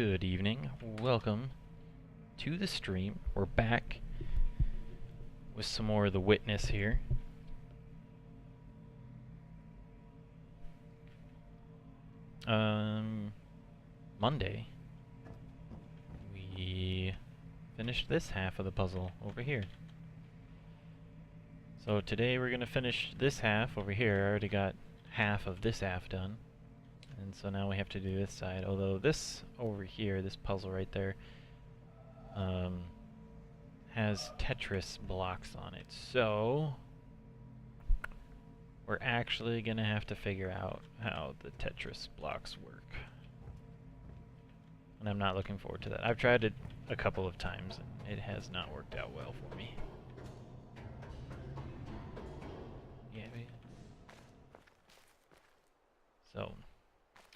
Good evening. Welcome to the stream. We're back with some more of The Witness here. Monday, we finished this half of the puzzle over here. So today we're going to finish this half over here. I already got half of this half done. And so now we have to do this side. Although this over here, this puzzle right there, has Tetris blocks on it. So we're actually going to have to figure out how the Tetris blocks work. And I'm not looking forward to that. I've tried it a couple of times, and it has not worked out well for me. Yeah, so,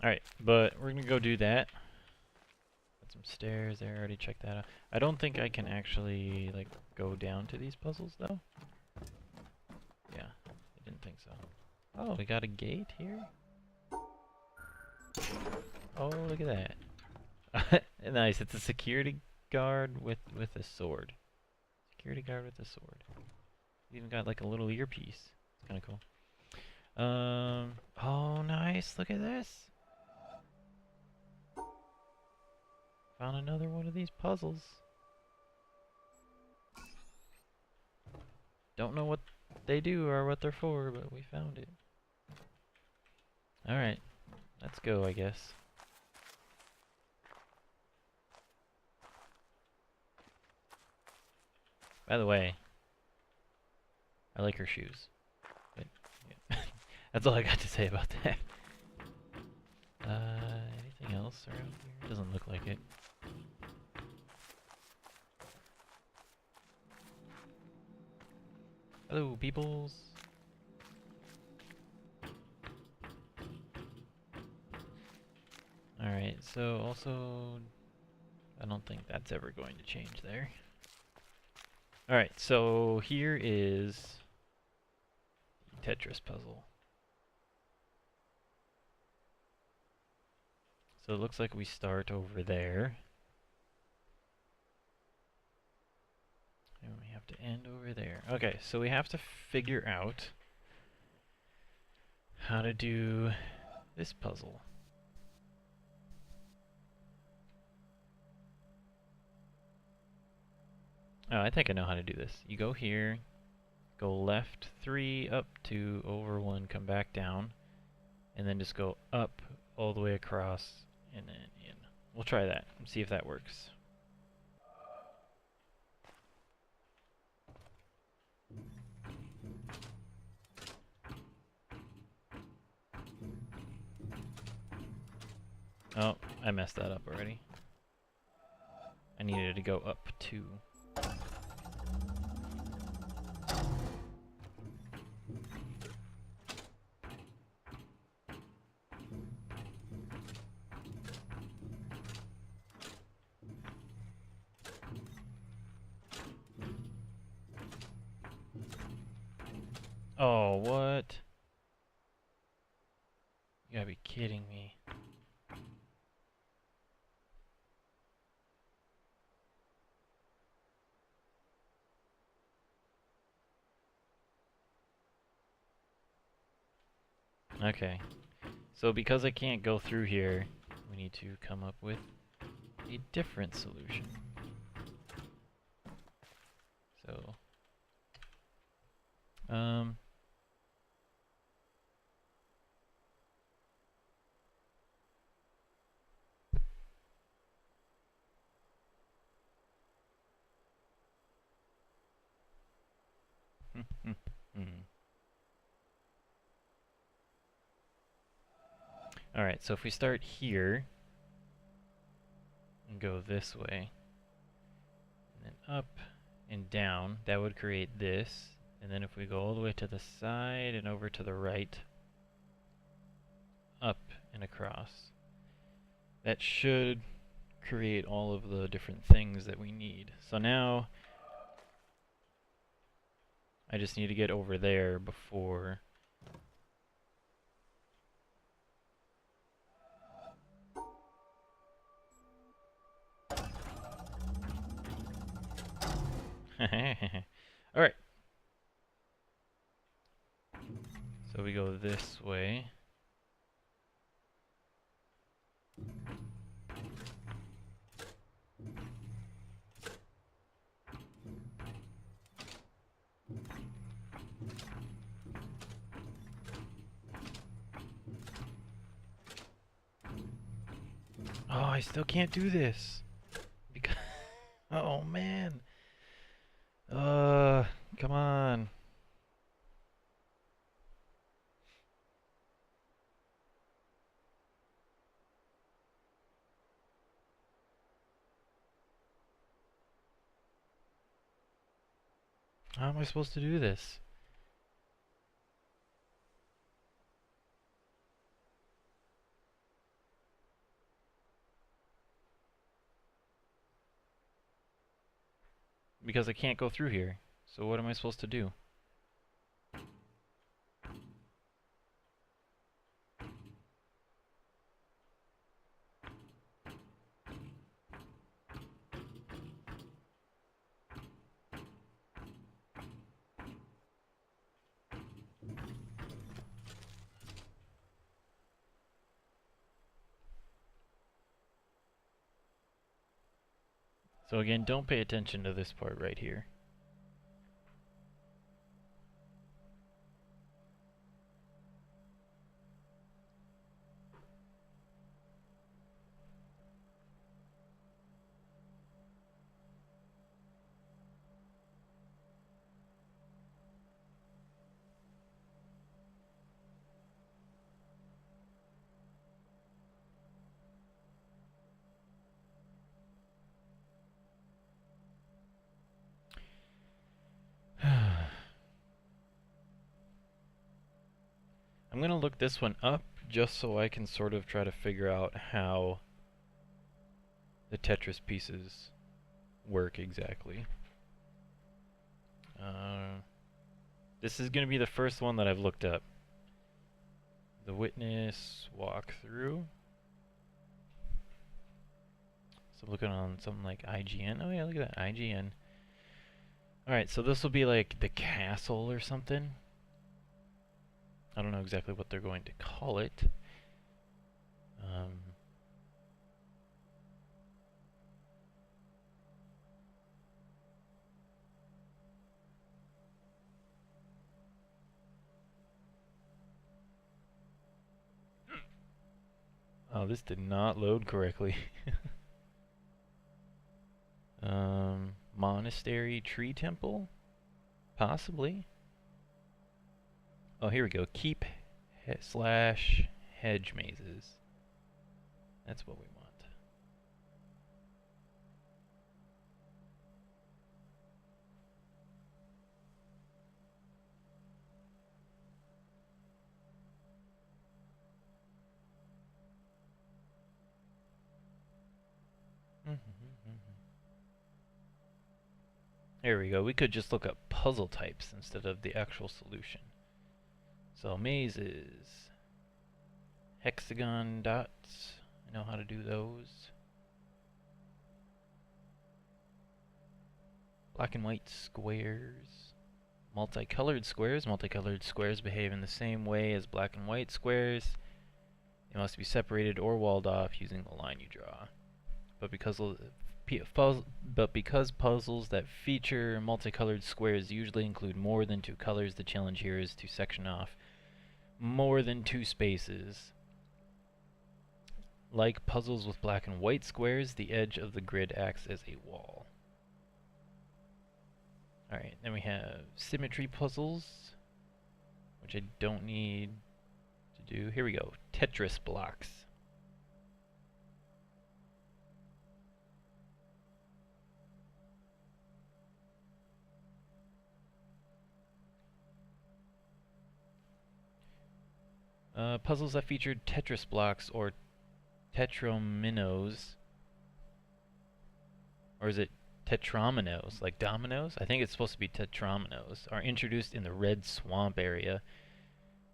alright, but we're going to go do that. Got some stairs there, I already checked that out. I don't think I can actually, like, go down to these puzzles, though. Yeah, I didn't think so. Oh, we got a gate here? Oh, look at that. Nice, it's a security guard with a sword. Security guard with a sword. Even got like a little earpiece. It's kind of cool. Oh, nice, look at this. Found another one of these puzzles. Don't know what they do or what they're for, but we found it. Alright, let's go, I guess. By the way, I like her shoes. But, yeah. That's all I got to say about that. Anything else around here? Doesn't look like it. Hello, peoples. Alright, so also, I don't think that's ever going to change there. Alright, so here is the Tetris puzzle. So it looks like we start over there. And we have to end over there. Okay, so we have to figure out how to do this puzzle. Oh, I think I know how to do this. You go here, go left 3, up 2, over 1, come back down, and then just go up all the way across and then in. We'll try that and see if that works. Oh, I messed that up already. I needed to go up 2. Oh, what? You gotta be kidding me. Okay. So because I can't go through here, we need to come up with a different solution. So, Alright, so if we start here and go this way, and then up and down, that would create this. And then if we go all the way to the side and over to the right, up and across, that should create all of the different things that we need. So now I just need to get over there before Alright. So we go this way. Oh, I still can't do this. Because oh man. Come on. How am I supposed to do this? Because I can't go through here. So what am I supposed to do? So again, don't pay attention to this part right here. I'm gonna look this one up just so I can sort of try to figure out how the Tetris pieces work exactly. This is gonna be the first one that I've looked up. The witness walkthrough. So looking on something like IGN. Oh yeah, look at that, IGN. Alright, so this will be like the castle or something. I don't know exactly what they're going to call it. Oh, this did not load correctly. Monastery Tree Temple? Possibly. Oh, here we go. Keep slash hedge mazes. That's what we want. There we go. We could just look up puzzle types instead of the actual solution. So mazes. Hexagon dots. I know how to do those. Black and white squares. Multicolored squares. Multicolored squares behave in the same way as black and white squares. They must be separated or walled off using the line you draw. But because puzzles that feature multicolored squares usually include more than two colors, the challenge here is to section off more than two spaces. Like puzzles with black and white squares, the edge of the grid acts as a wall. Alright, then we have symmetry puzzles, which I don't need to do. Here we go, Tetris blocks. Puzzles that featured Tetris blocks or tetrominos, or is it tetrominos, like dominoes? I think it's supposed to be tetrominos, are introduced in the red swamp area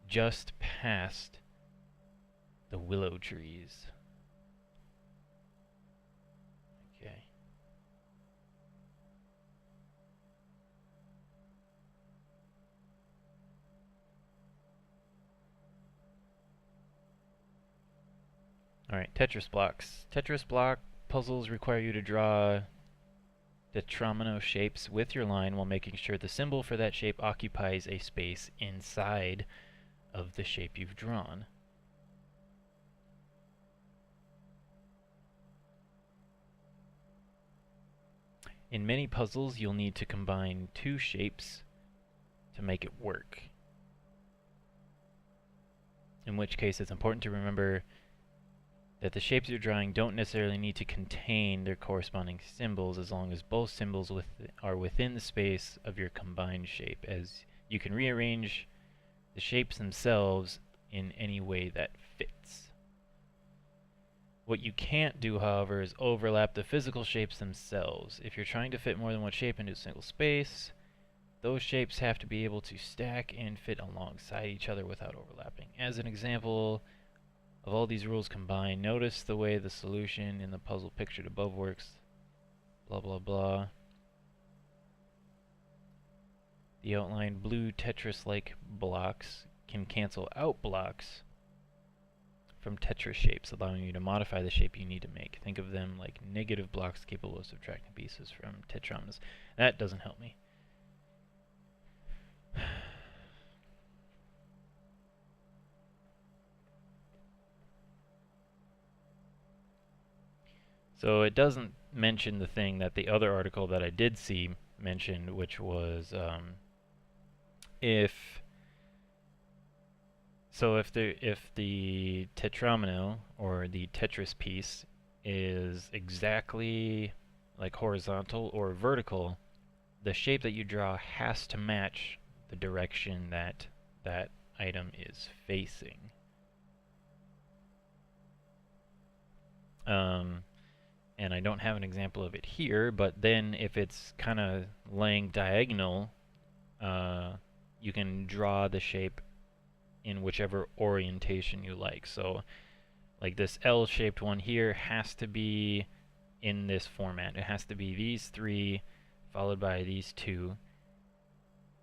just past the willow trees. Okay. Alright, Tetris blocks. Tetris block puzzles require you to draw tetromino shapes with your line while making sure the symbol for that shape occupies a space inside of the shape you've drawn. In many puzzles, you'll need to combine two shapes to make it work. In which case, it's important to remember that the shapes you're drawing don't necessarily need to contain their corresponding symbols as long as both symbols are within the space of your combined shape, as you can rearrange the shapes themselves in any way that fits. What you can't do, however, is overlap the physical shapes themselves. If you're trying to fit more than one shape into a single space, those shapes have to be able to stack and fit alongside each other without overlapping. As an example of all these rules combined, notice the way the solution in the puzzle pictured above works. Blah blah blah. The outlined blue Tetris-like blocks can cancel out blocks from Tetris shapes, allowing you to modify the shape you need to make. Think of them like negative blocks capable of subtracting pieces from tetrominoes. That doesn't help me. So it doesn't mention the thing that the other article that I did see mentioned, which was if the tetromino or the Tetris piece is exactly like horizontal or vertical, the shape that you draw has to match the direction that that item is facing. And I don't have an example of it here, but then if it's kind of laying diagonal, you can draw the shape in whichever orientation you like. So like this L-shaped one here has to be in this format. It has to be these three followed by these two.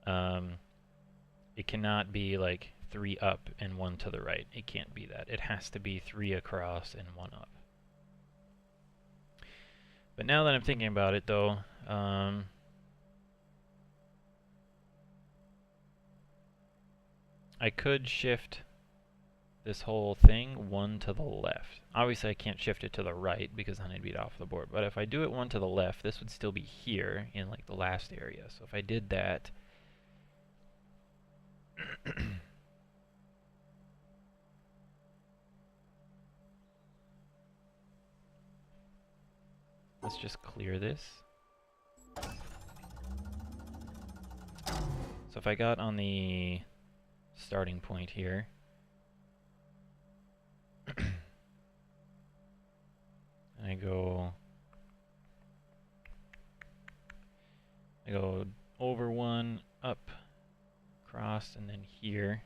It cannot be like 3 up and 1 to the right. It can't be that. It has to be 3 across and 1 up. But now that I'm thinking about it though, I could shift this whole thing 1 to the left. Obviously I can't shift it to the right because then I'd be off the board. But if I do it 1 to the left, this would still be here in like the last area. So if I did that, let's just clear this. So if I got on the starting point here, and I go over 1, up, across, and then here,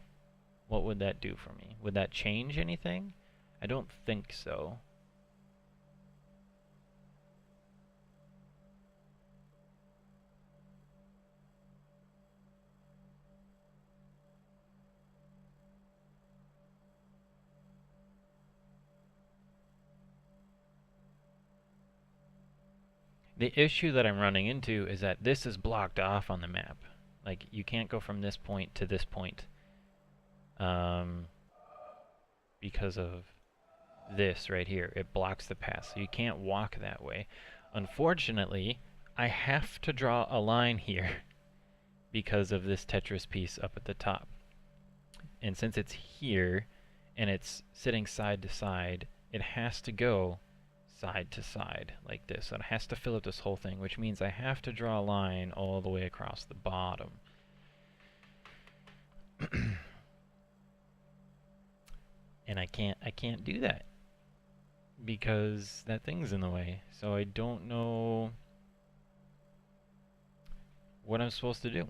what would that do for me? Would that change anything? I don't think so. The issue that I'm running into is that this is blocked off on the map. Like, you can't go from this point to this point because of this right here. It blocks the path, so you can't walk that way. Unfortunately, I have to draw a line here because of this Tetris piece up at the top. And since it's here and it's sitting side to side, it has to go side to side like this. So it has to fill up this whole thing, which means I have to draw a line all the way across the bottom. And I can't do that because that thing's in the way. So I don't know what I'm supposed to do.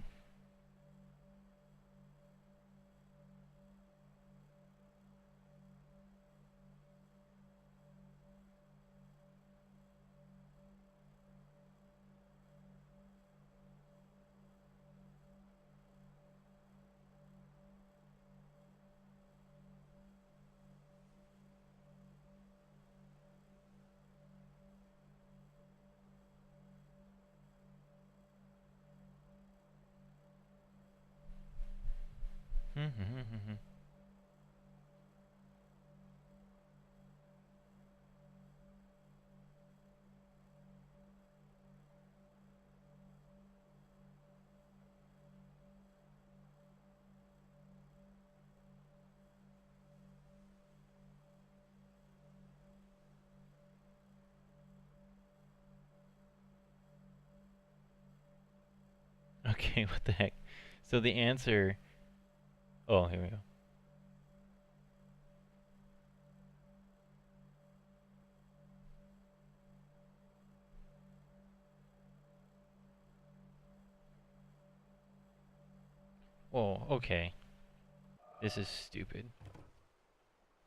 Okay, what the heck? So the answer... Oh, here we go. Whoa, okay. This is stupid.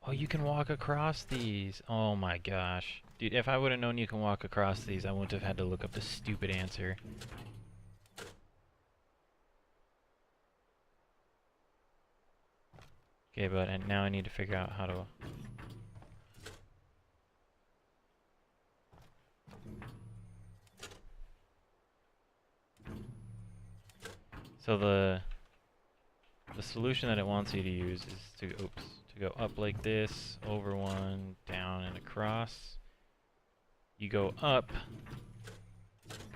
Oh, you can walk across these. Oh my gosh. Dude, if I would have known you can walk across these, I wouldn't have had to look up the stupid answer. Okay, but now I need to figure out how to... So the solution that it wants you to use is to go up like this, over one, down and across. You go up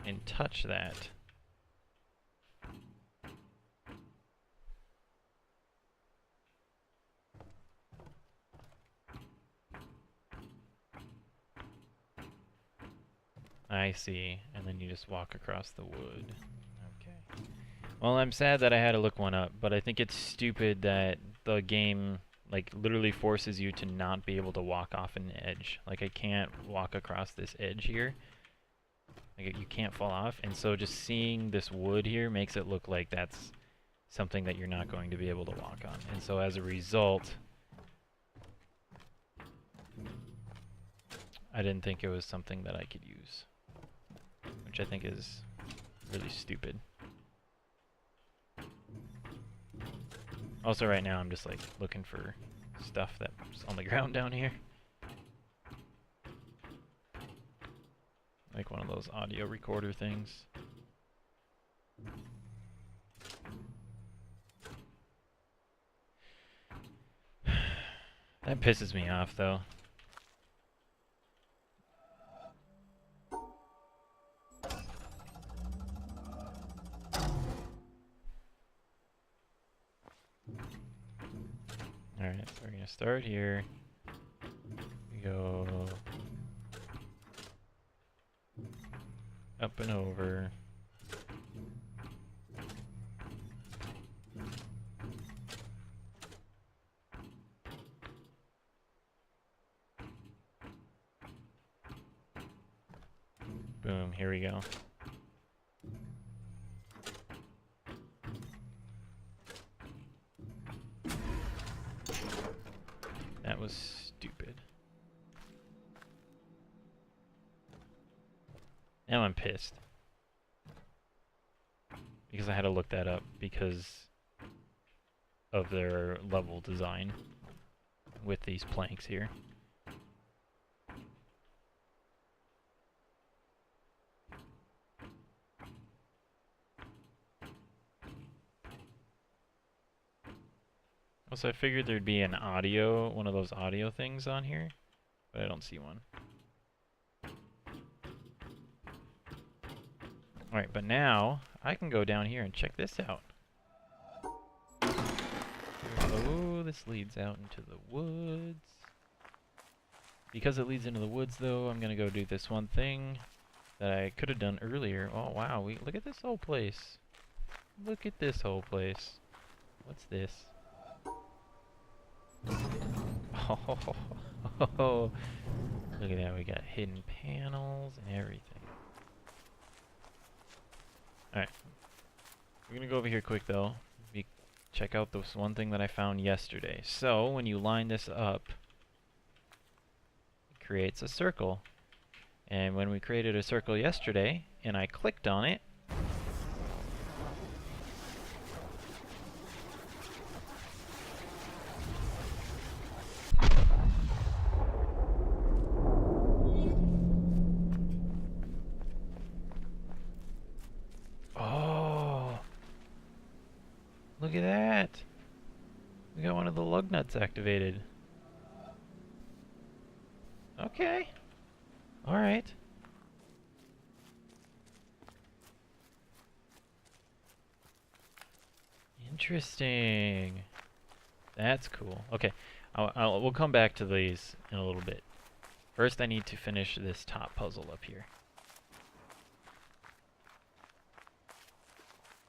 and touch that. I see, and then you just walk across the wood. Okay. Well, I'm sad that I had to look one up, but I think it's stupid that the game like literally forces you to not be able to walk off an edge. Like I can't walk across this edge here. Like you can't fall off, and so just seeing this wood here makes it look like that's something that you're not going to be able to walk on. And so as a result, I didn't think it was something that I could use, which I think is really stupid. Also right now I'm just like looking for stuff that's on the ground down here. Like one of those audio recorder things. That pisses me off though. Alright, so we're gonna start here. We go up and over. Boom, here we go. That was stupid. Now I'm pissed. Because I had to look that up because of their level design with these planks here. Also, I figured there'd be an audio, one of those audio things on here, but I don't see one. Alright, but now I can go down here and check this out. Oh, this leads out into the woods. Because it leads into the woods, though, I'm gonna go do this one thing that I could have done earlier. Oh, wow, look at this whole place. Look at this whole place. What's this? Oh, look at that, we got hidden panels and everything. Alright, we're gonna go over here quick though, check out this one thing that I found yesterday. So, when you line this up, it creates a circle. And when we created a circle yesterday, and I clicked on it, look at that! We got one of the lug nuts activated. Okay. Alright. Interesting. That's cool. Okay. We'll come back to these in a little bit. First, I need to finish this top puzzle up here.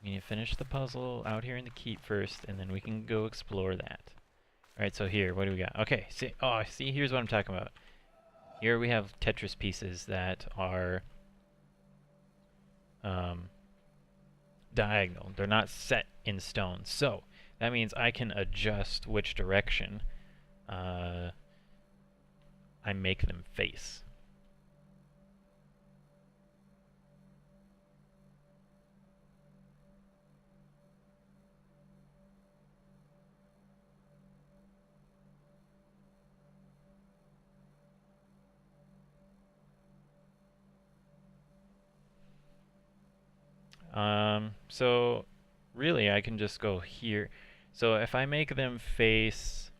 We need to finish the puzzle out here in the keep first, and then we can go explore that. Alright, so here, what do we got? Okay, see, here's what I'm talking about. Here we have Tetris pieces that are diagonal. They're not set in stone. So, that means I can adjust which direction I make them face. So really I can just go here. So if I make them face,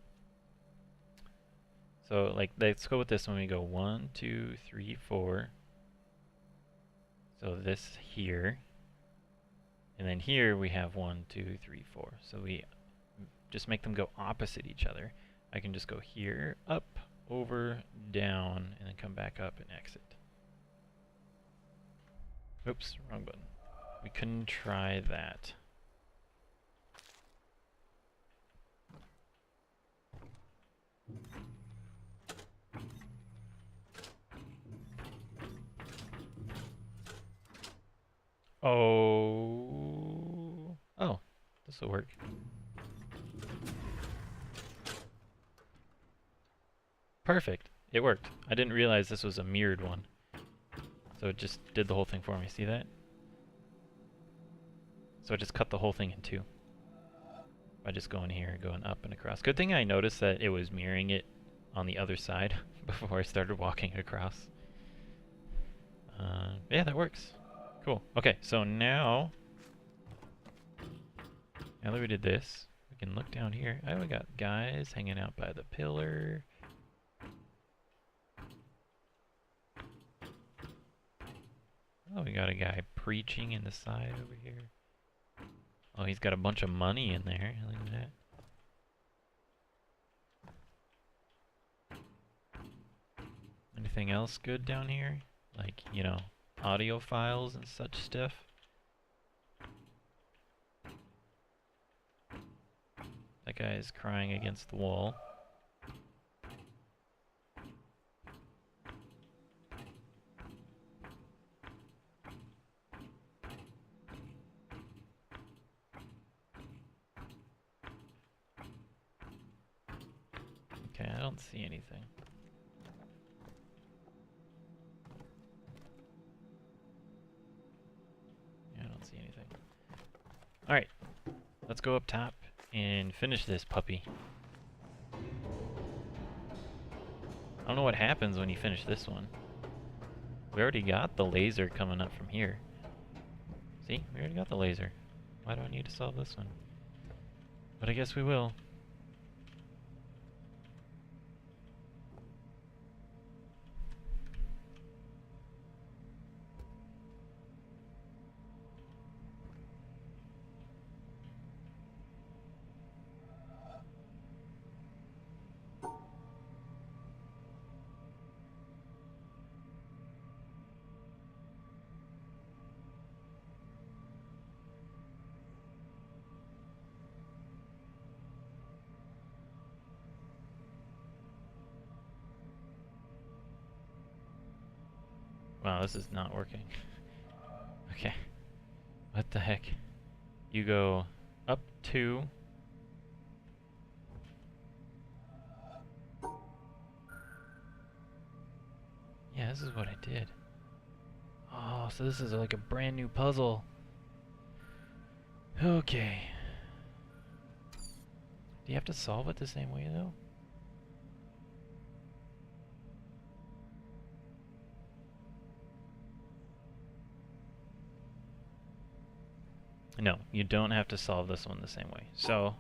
so like let's go with this one. We go 1, 2, 3, 4. So this here, and then here we have 1, 2, 3, 4. So we just make them go opposite each other. I can just go here, up, over, down, and then come back up and exit. Oops, wrong button. We couldn't try that. Oh, this will work. Perfect. It worked. I didn't realize this was a mirrored one. So it just did the whole thing for me. See that? So it just cut the whole thing in two. By just going here, going up and across. Good thing I noticed that it was mirroring it on the other side before I started walking across. Yeah, that works. Cool. Okay, so now that we did this, we can look down here. Oh, we got guys hanging out by the pillar. Oh, we got a guy preaching in the side over here. Oh, he's got a bunch of money in there. Look at that. Anything else good down here? Like, you know, audio files and such stuff? That guy is crying against the wall. Okay, I don't see anything. Yeah, I don't see anything. Alright, let's go up top and finish this puppy. I don't know what happens when you finish this one. We already got the laser coming up from here. See? We already got the laser. Why do I need to solve this one? But I guess we will. Wow, this is not working. Okay. What the heck? You go up 2. Yeah, this is what I did. Oh, so this is like a brand new puzzle. Okay. Do you have to solve it the same way though? No, you don't have to solve this one the same way. So,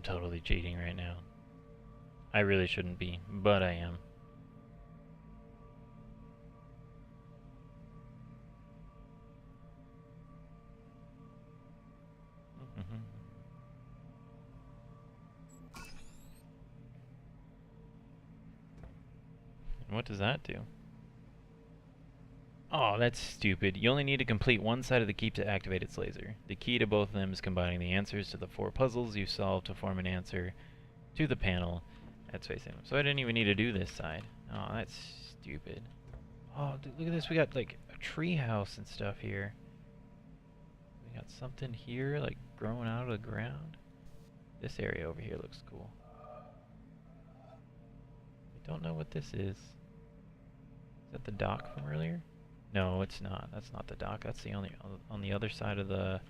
I'm totally cheating right now. I really shouldn't be, but I am. And what does that do? Oh, that's stupid. You only need to complete one side of the keep to activate its laser. The key to both of them is combining the answers to the 4 puzzles you solved to form an answer to the panel at Space Animal. So I didn't even need to do this side. Oh, that's stupid. Oh, dude, look at this. We got like a tree house and stuff here. We got something here like growing out of the ground. This area over here looks cool. I don't know what this is. Is that the dock from earlier? No, it's not. That's not the dock. That's the only on the other side of the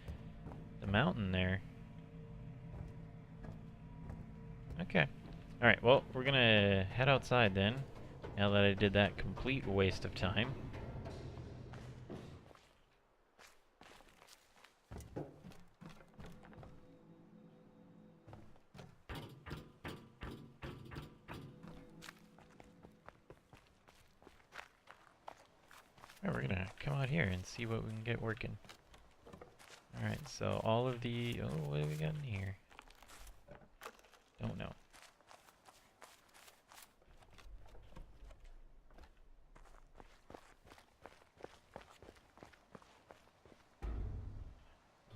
mountain there. Okay. All right. Well, we're gonna head outside then. Now that I did that complete waste of time. Alright, we're gonna come out here and see what we can get working. Alright, so all of the... Oh, what do we got in here? Don't know.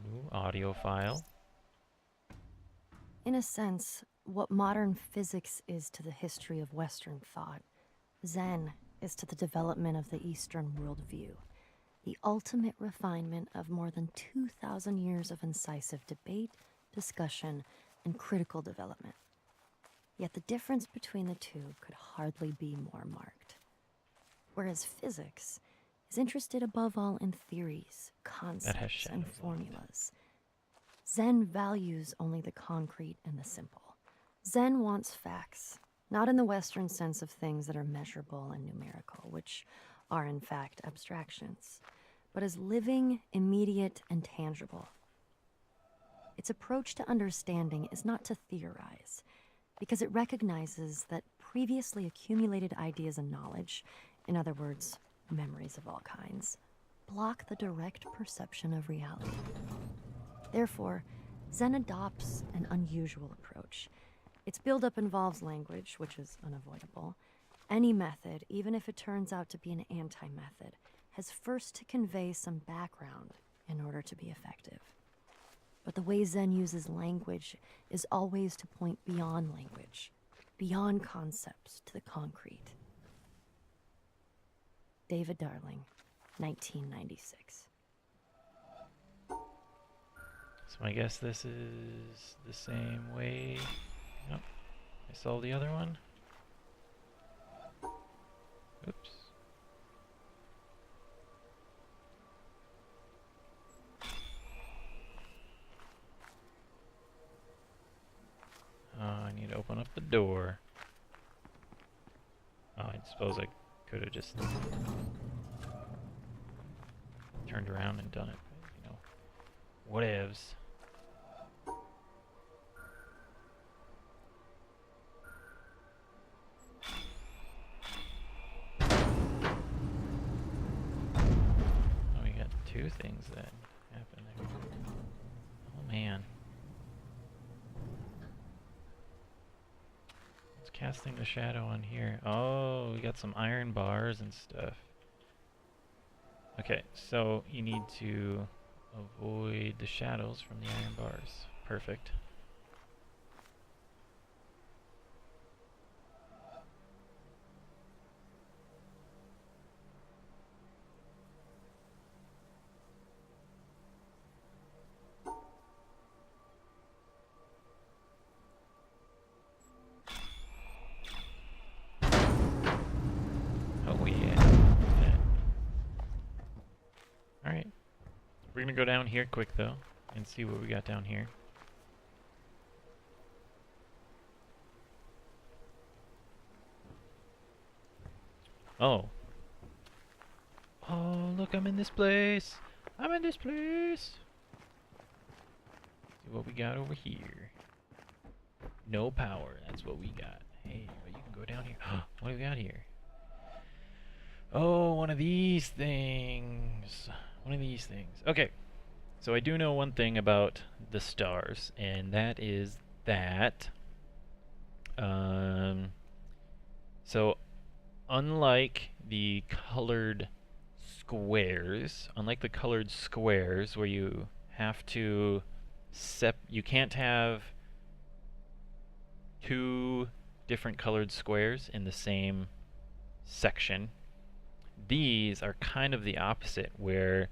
Ooh, audio file. In a sense, what modern physics is to the history of Western thought, Zen is to the development of the Eastern worldview, the ultimate refinement of more than 2,000 years of incisive debate, discussion, and critical development. Yet the difference between the two could hardly be more marked. Whereas physics is interested above all in theories, concepts, and formulas, Zen values only the concrete and the simple. Zen wants facts, not in the Western sense of things that are measurable and numerical, which are in fact abstractions, but as living, immediate, and tangible. Its approach to understanding is not to theorize, because it recognizes that previously accumulated ideas and knowledge, in other words, memories of all kinds, block the direct perception of reality. Therefore, Zen adopts an unusual approach. Its buildup involves language, which is unavoidable. Any method, even if it turns out to be an anti-method, has first to convey some background in order to be effective. But the way Zen uses language is always to point beyond language, beyond concepts to the concrete. David Darling, 1996. So I guess this is the same way. Yep. I saw the other one. Oops. I need to open up the door. Oh, I suppose I could have just turned around and done it, but, you know, whatevs. Oh, we got two things that happen there. Oh man. It's casting the shadow on here. Oh, we got some iron bars and stuff. Okay, so you need to avoid the shadows from the iron bars. Perfect. Oh yeah. Okay. Alright. We're gonna go down here quick though and see what we got down here. Oh. Oh, look, I'm in this place. I'm in this place. See what we got over here. No power. That's what we got. Hey, but you can go down here. What do we got here? Oh, one of these things. One of these things. Okay. So I do know one thing about the stars, and that is that so unlike the colored squares where you have to you can't have two different colored squares in the same section. These are kind of the opposite, where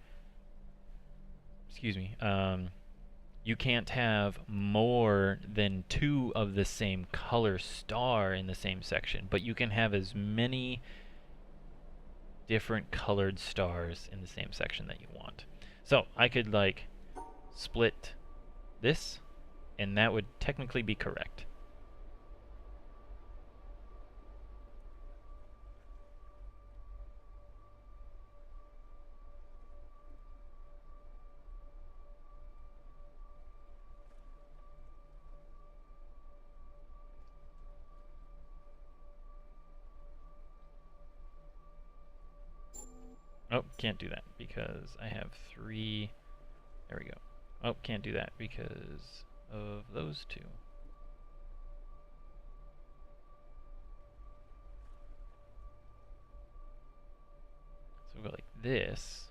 excuse me, you can't have more than two of the same color star in the same section, but you can have as many different colored stars in the same section that you want. So I could like split this, and that would technically be correct. Oh, can't do that because I have three. There we go. Oh, can't do that because of those two. So we'll go like this.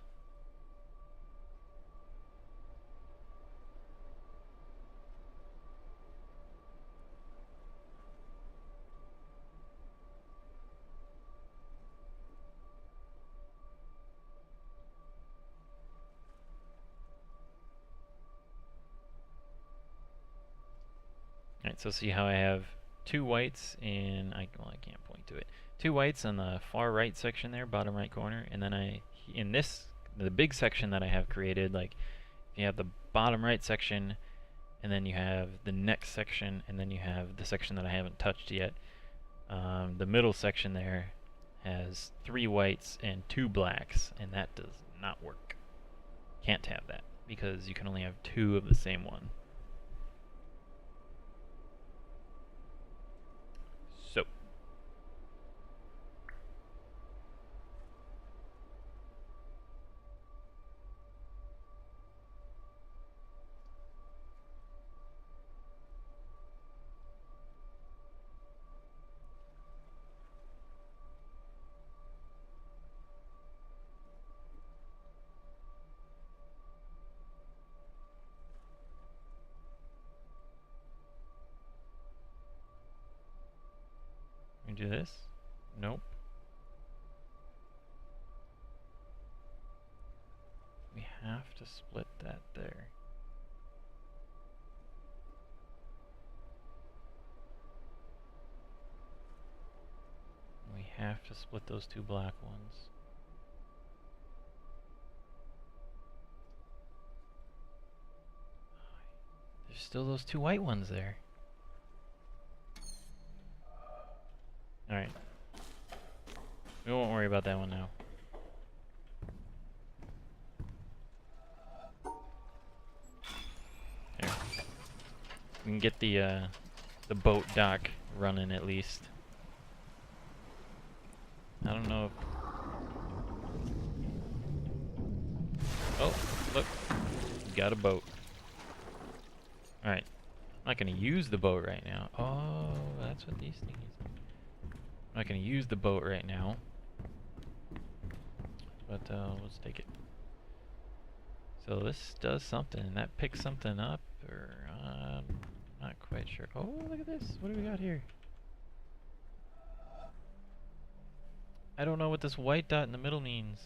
Alright, so see how I have two whites in, well, I can't point to it. Two whites on the far right section there, bottom right corner, and then in this, the big section that I have created, like, you have the bottom right section, and then you have the next section, and then you have the section that I haven't touched yet. The middle section there has three whites and two blacks, and that does not work. Can't have that, because you can only have two of the same one. So we do this. Nope. We have to split that there. We have to split those two black ones. There's still those two white ones there. Alright. We won't worry about that one now. There. We can get the boat dock running at least. I don't know if... Oh, look. Got a boat. Alright. I'm not going to use the boat right now. Oh, that's what these things are. I'm not going to use the boat right now. But let's take it. So this does something. That picks something up, or not quite sure. Oh, look at this. What do we got here? I don't know what this white dot in the middle means.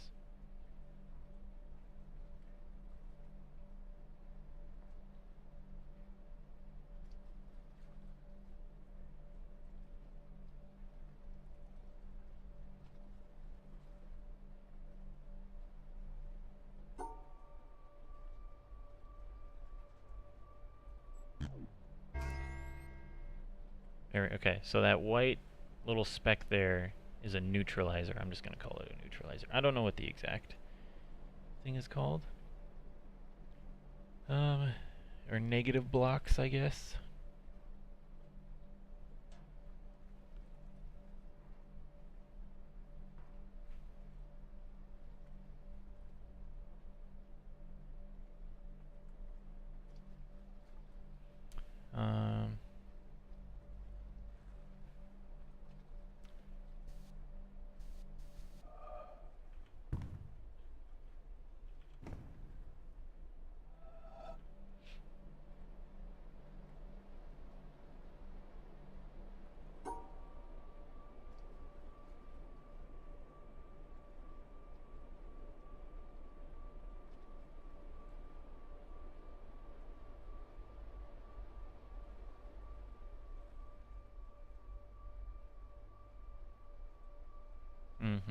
Okay, so that white little speck there is a neutralizer. I'm just going to call it a neutralizer. I don't know what the exact thing is called. Or negative blocks, I guess.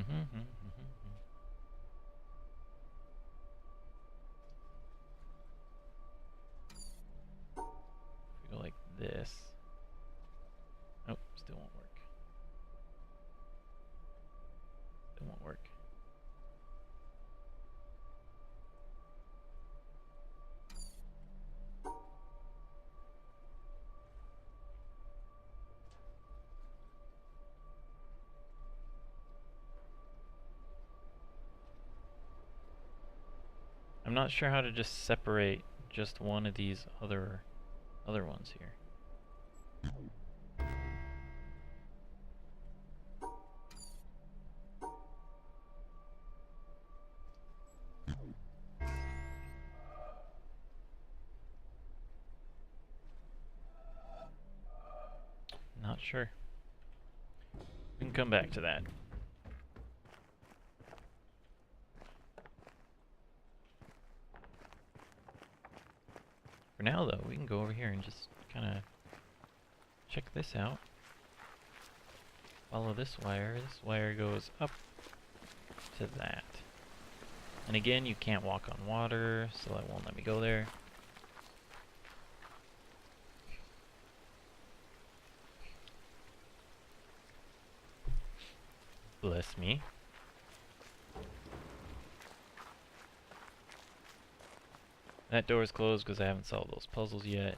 We go like this. Oh, still won't work. Still won't work. I'm not sure how to just separate just one of these other ones here. Not sure. We can come back to that. For now, though, we can go over here and just kind of check this out. Follow this wire. This wire goes up to that. And again, you can't walk on water, so that won't let me go there. Bless me. That door is closed because I haven't solved those puzzles yet.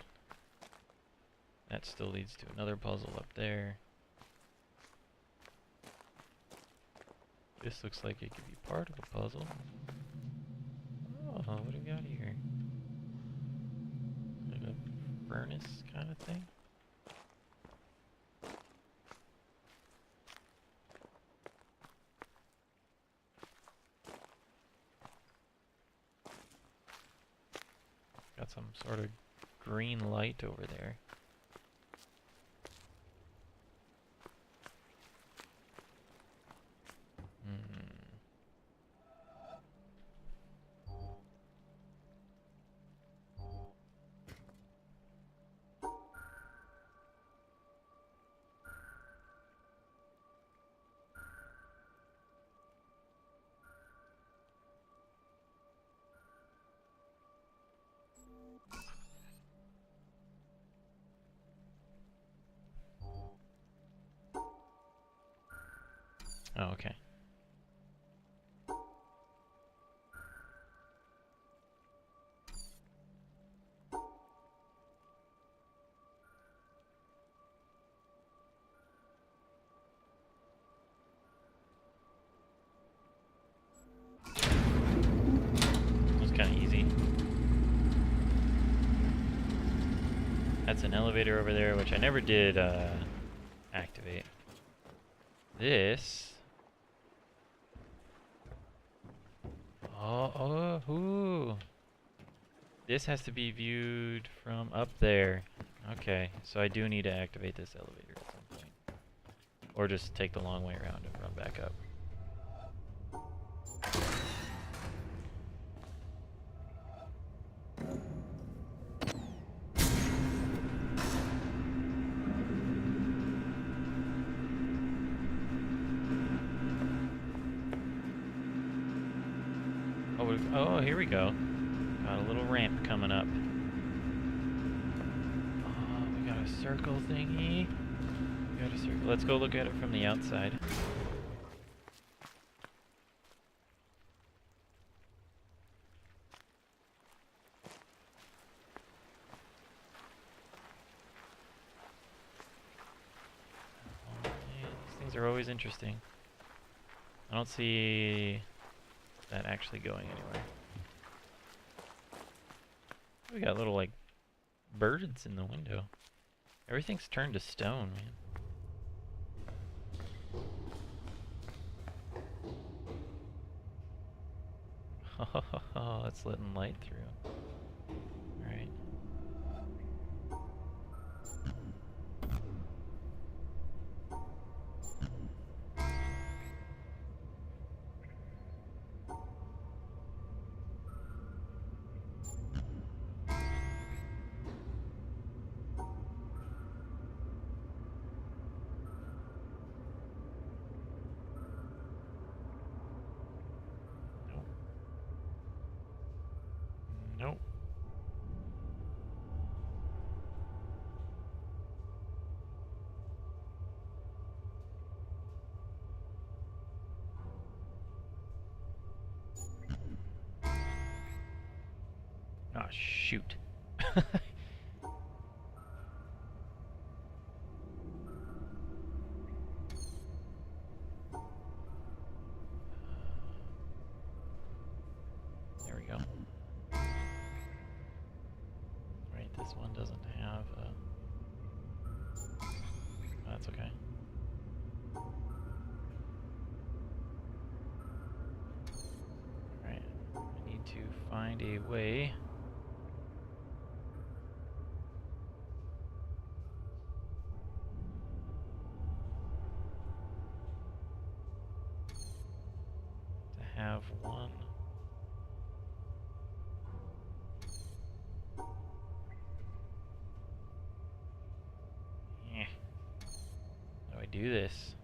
That still leads to another puzzle up there. This looks like it could be part of a puzzle. Oh, what do we got here? Like a furnace kind of thing? Got some sort of green light over there. Oh, okay. That was kind of easy. That's an elevator over there, which I never did activate. This... ooh. This has to be viewed from up there. Okay, so I do need to activate this elevator at some point. Or just take the long way around and run back up. Oh, here we go. Got a little ramp coming up. Oh, we got a circle thingy. We got a circle. Let's go look at it from the outside. Oh, man, these things are always interesting. I don't see that actually going anywhere. We got little, like, birds in the window. Everything's turned to stone, man. Oh, it's letting light through. Alright. Oh, shoot. There we go. Right, this one doesn't have a... Oh, that's okay. Alright, I need to find a way to have one. Yeah. How do I do this?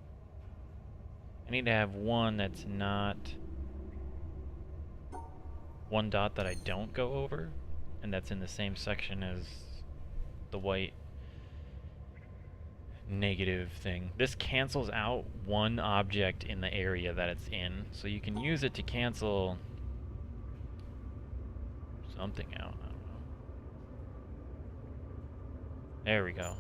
I need to have one that's not one dot that I don't go over, and that's in the same section as the white negative thing. This cancels out one object in the area that it's in, so you can use it to cancel something out. I don't know. There we go.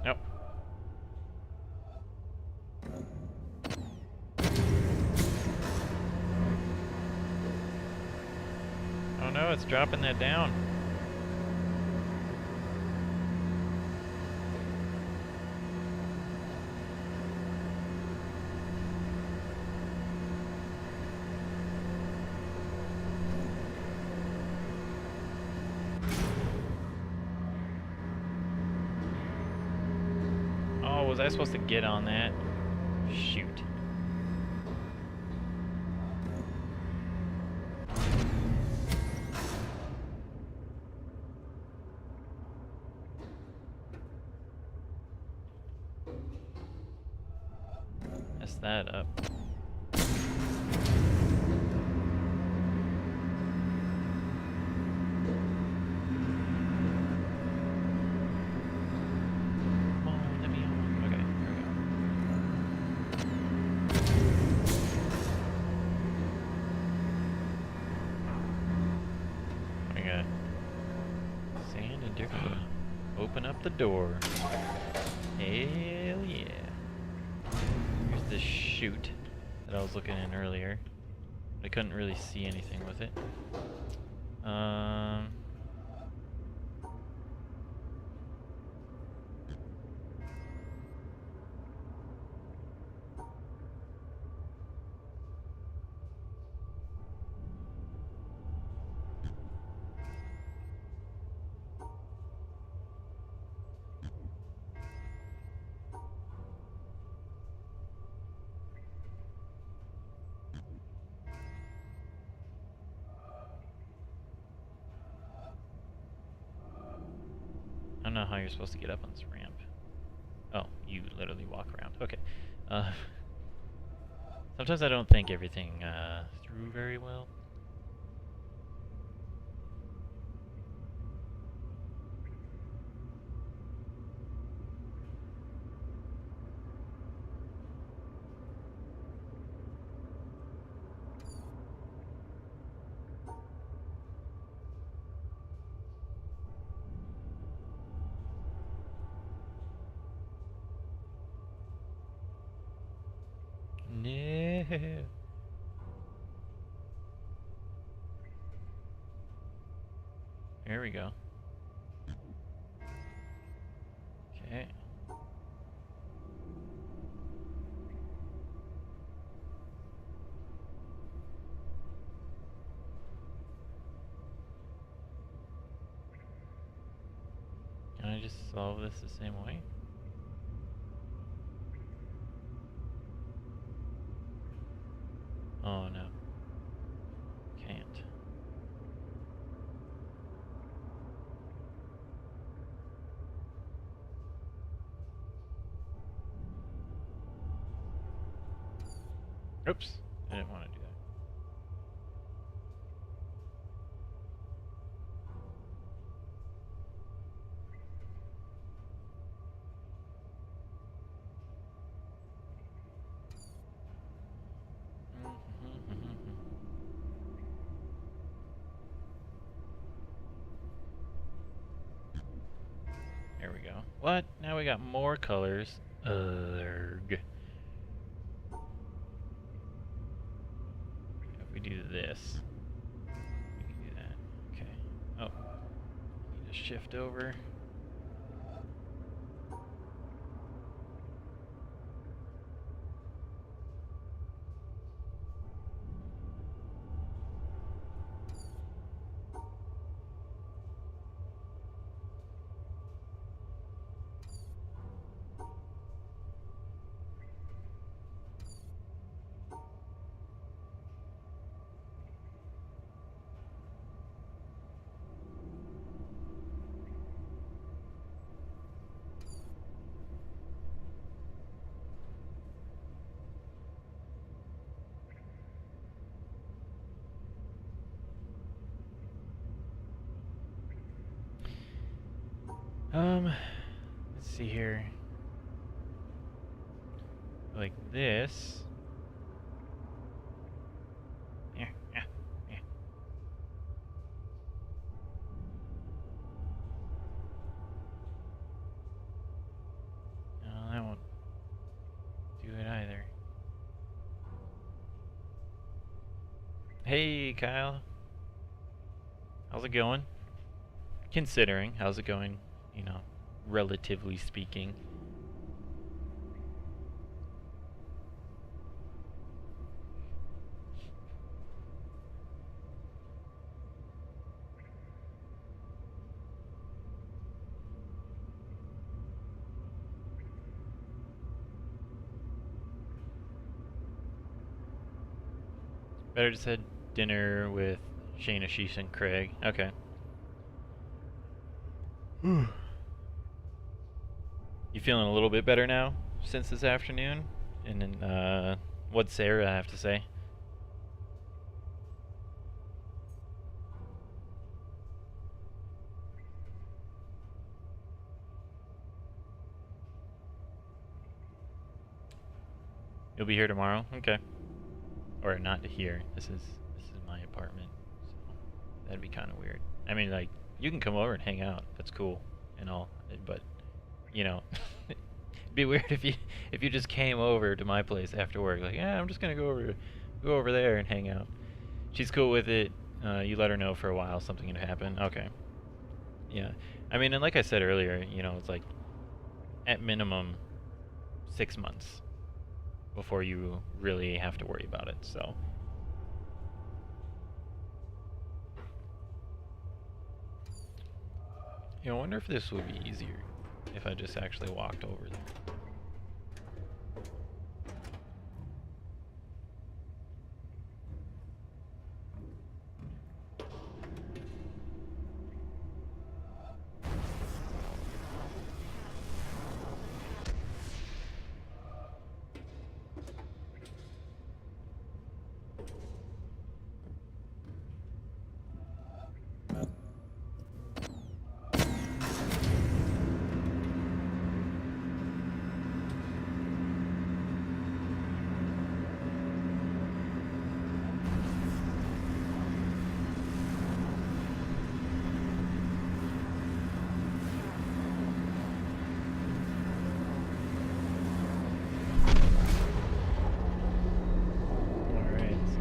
Nope. Oh no, it's dropping that down. Oh, was I supposed to get on that? Shoot. Messed that up. Come on, let me on. Okay, here we go. We got sand and dirt. Open up the door. Hell yeah. Here's the chute that I was looking in earlier. I couldn't really see anything with it. I don't know how you're supposed to get up on this ramp. Oh, you literally walk around. Okay. Sometimes I don't think everything through very well. No. There we go. Okay. Can I just solve this the same way? Oh no. Can't. Oops. I didn't want to do that. go. What? Now we got more colors. Urgh. If we do this, we can do that. Okay. Oh. Need to shift over. Let's see here. Like this. Yeah, yeah, yeah. No, that won't do it either. Hey, Kyle. How's it going? Considering, how's it going? You know, relatively speaking. Better just had dinner with Shane, Ashish, and Craig. Okay. You feeling a little bit better now since this afternoon? And then, what'd Sarah have to say? You'll be here tomorrow? Okay. Or not here. This is my apartment. So that'd be kind of weird. I mean, like, you can come over and hang out. That's cool and all, but you know, it'd be weird if you just came over to my place after work. Like, yeah, I'm just gonna go over there and hang out. She's cool with it. You let her know for a while something gonna happen. Okay. Yeah. I mean, and like I said earlier, you know, it's like at minimum 6 months before you really have to worry about it. So. You know, I wonder if this would be easier if I just actually walked over there.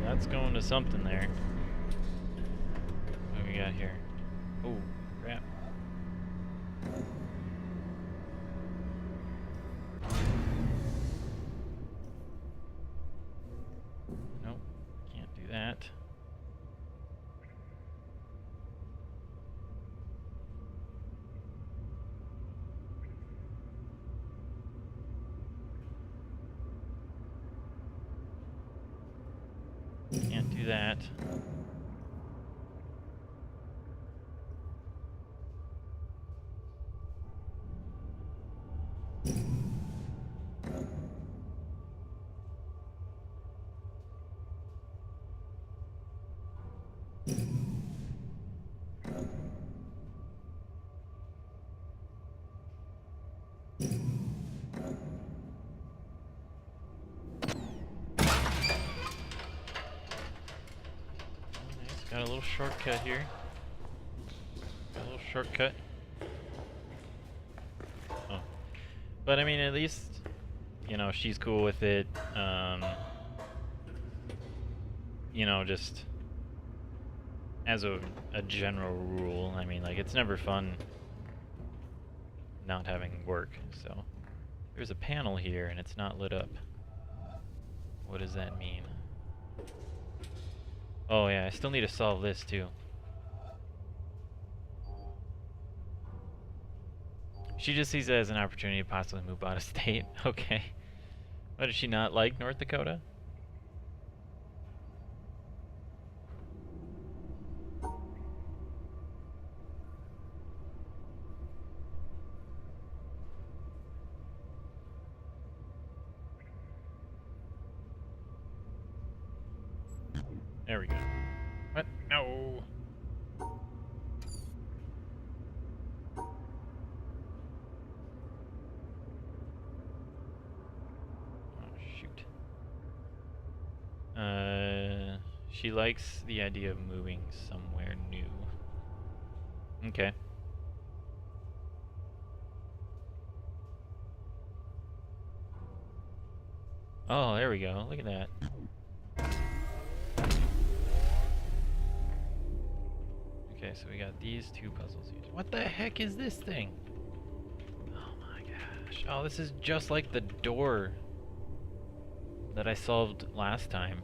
That's going to something there. What do we got here? Oh, crap. Nope, can't do that. Can't do that. Got a little shortcut here. Got a little shortcut. But I mean, at least, you know, she's cool with it. You know, just as a general rule, I mean, like, it's never fun not having work, so. There's a panel here and it's not lit up. What does that mean? Oh yeah, I still need to solve this too. She just sees it as an opportunity to possibly move out of state. Okay. Why does she not like North Dakota? There we go. What? No! Oh, shoot. She likes the idea of moving somewhere new. Okay. Oh, there we go. Look at that. Okay, so we got these two puzzles here. What the heck is this thing? Oh my gosh. Oh, this is just like the door that I solved last time.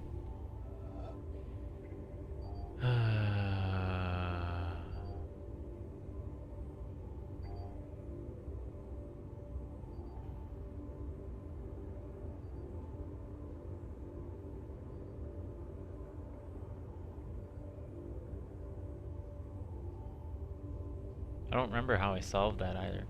I don't remember how I solved that either.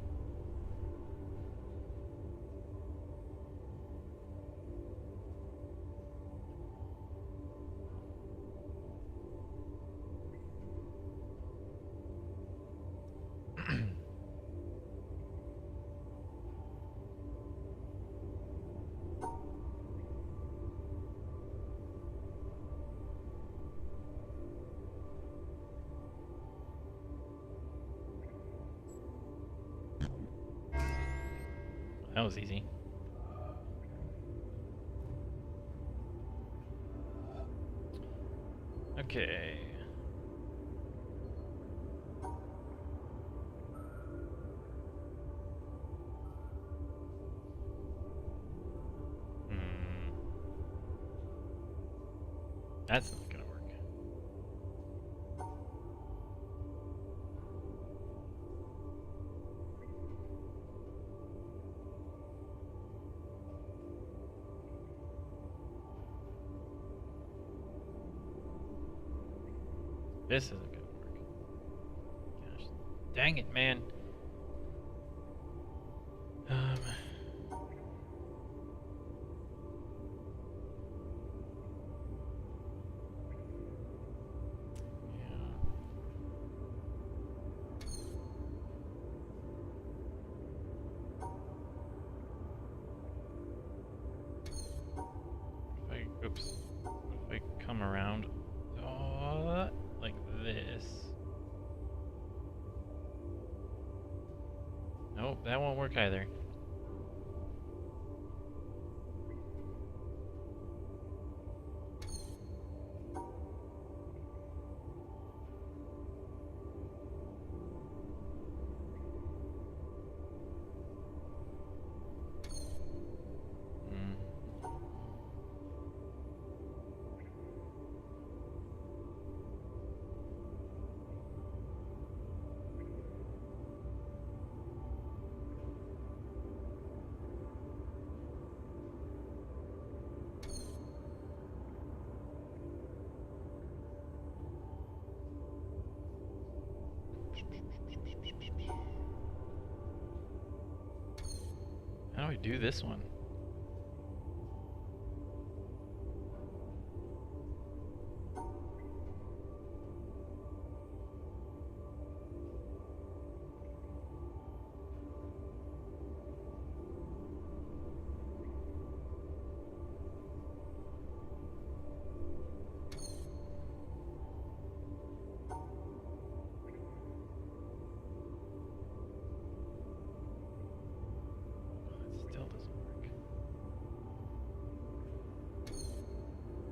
That was easy. Okay. That's not gonna work. This isn't gonna work. Gosh, dang it, man. Oops. If I come around like this. Nope, that won't work either. How do I do this one?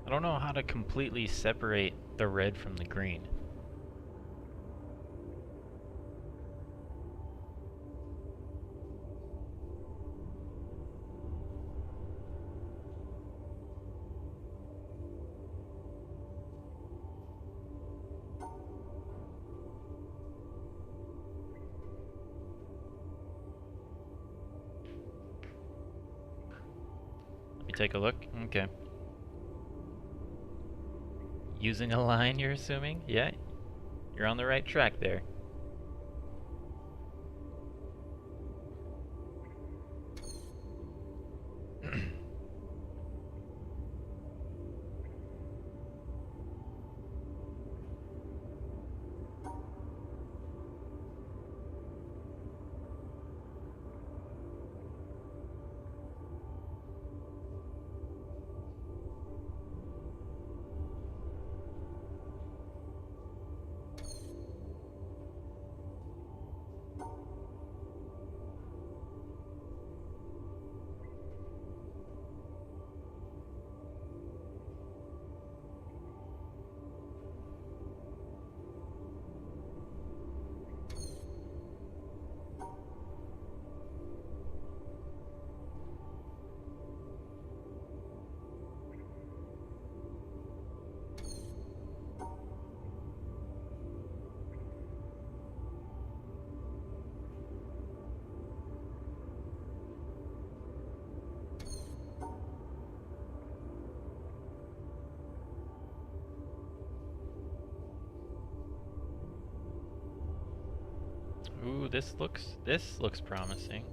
I don't know how to completely separate the red from the green. Let me take a look. Okay. Using a line, you're assuming? Yeah. You're on the right track there. Ooh, this looks promising.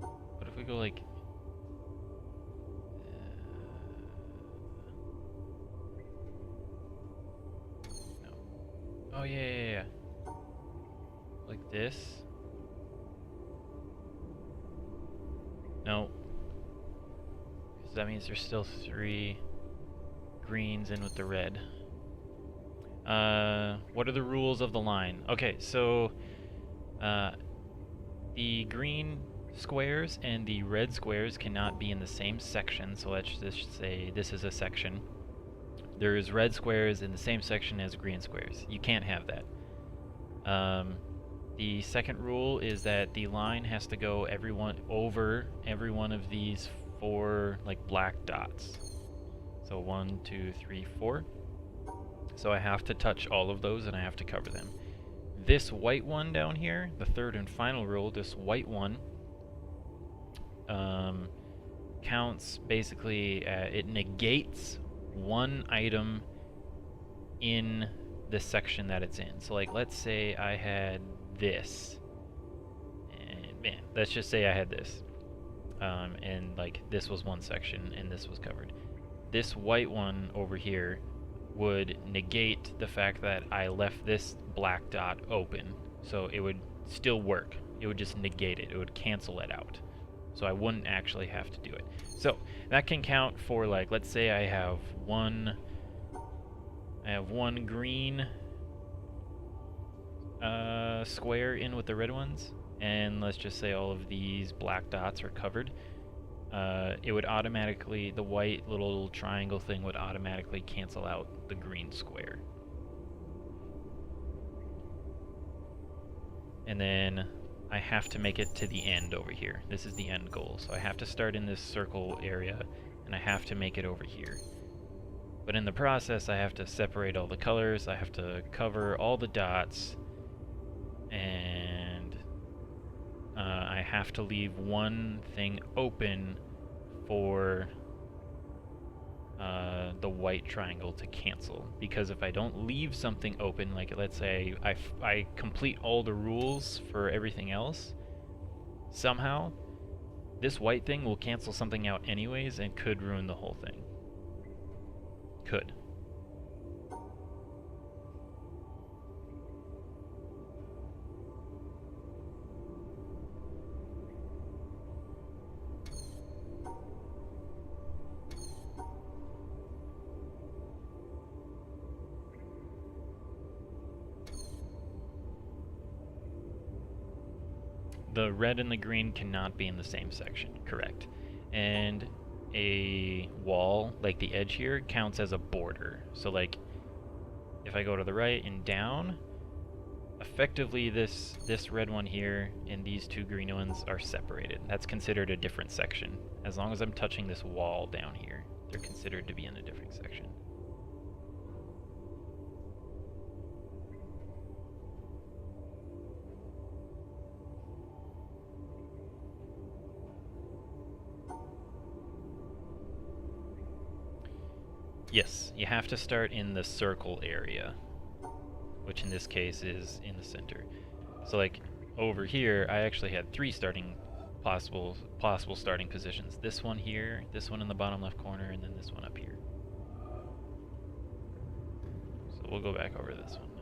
What if we go like no. Oh yeah. Like this? No. Because that means there's still 3 greens in with the red. What are the rules of the line? Okay, so the green squares and the red squares cannot be in the same section, so let's just say this is a section. There's red squares in the same section as green squares. You can't have that. The second rule is that the line has to go over every one of these 4 like black dots. So 1, 2, 3, 4. So I have to touch all of those and I have to cover them. This white one down here, the third and final rule, this white one counts basically, it negates one item in the section that it's in. So like let's say I had this, and man, let's just say I had this, and like this was one section and this was covered. This white one over here would negate the fact that I left this black dot open, so it would still work. It would just negate it. It would cancel it out. So I wouldn't actually have to do it. So that can count for, like, let's say I have one green square in with the red ones, and let's just say all of these black dots are covered. It would automatically, the white little triangle thing would automatically cancel out the green square. And then I have to make it to the end over here. This is the end goal. So I have to start in this circle area, and I have to make it over here. But in the process, I have to separate all the colors, I have to cover all the dots, and I have to leave one thing open for the white triangle to cancel. Because if I don't leave something open, like let's say I complete all the rules for everything else, somehow this white thing will cancel something out anyways and could ruin the whole thing. Could. The red and the green cannot be in the same section, correct. And a wall, like the edge here, counts as a border. So like, if I go to the right and down, effectively this red one here and these two green ones are separated. That's considered a different section. As long as I'm touching this wall down here, they're considered to be in a different section. Yes, you have to start in the circle area, which in this case is in the center. So like over here, I actually had 3 possible starting positions. This one here, this one in the bottom left corner, and then this one up here. So we'll go back over this one now.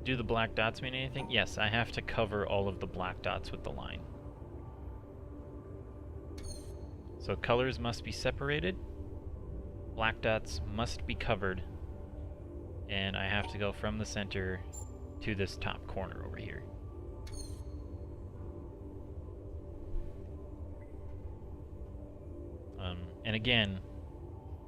Do the black dots mean anything? Yes, I have to cover all of the black dots with the line. So colors must be separated, black dots must be covered, and I have to go from the center to this top corner over here. And again,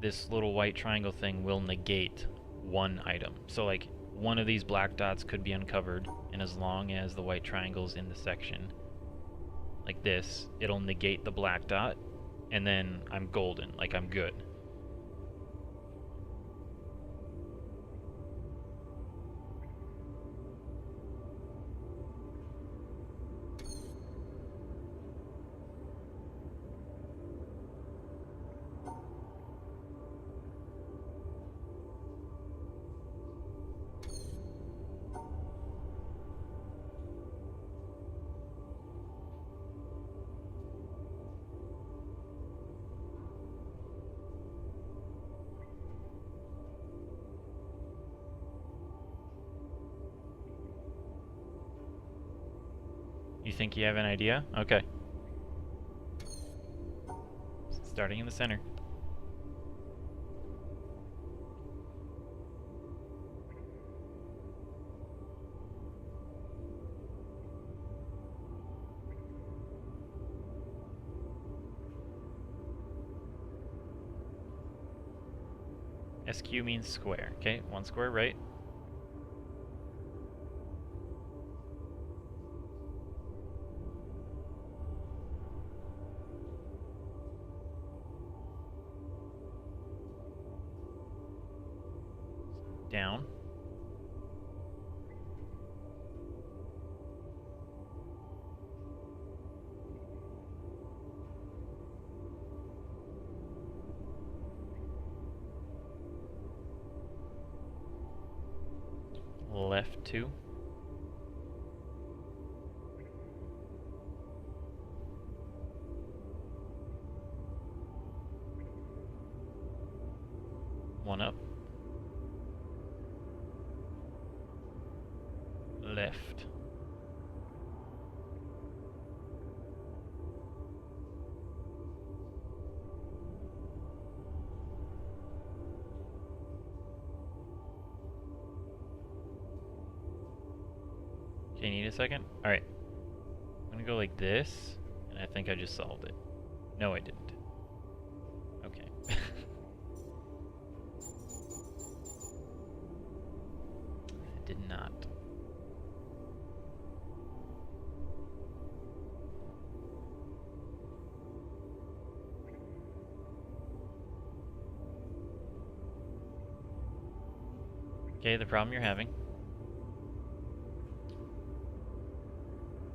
this little white triangle thing will negate one item. So like, one of these black dots could be uncovered, and as long as the white triangle's in the section, like this, it'll negate the black dot, and then I'm golden, like I'm good. You think you have an idea? Okay. Starting in the center. SQ means square. Okay, 1 square right. Down. Left 2. One up. Left. Okay, need a second? Alright. I'm gonna go like this, and I think I just solved it. No, I didn't. Okay. I did not. Okay, the problem you're having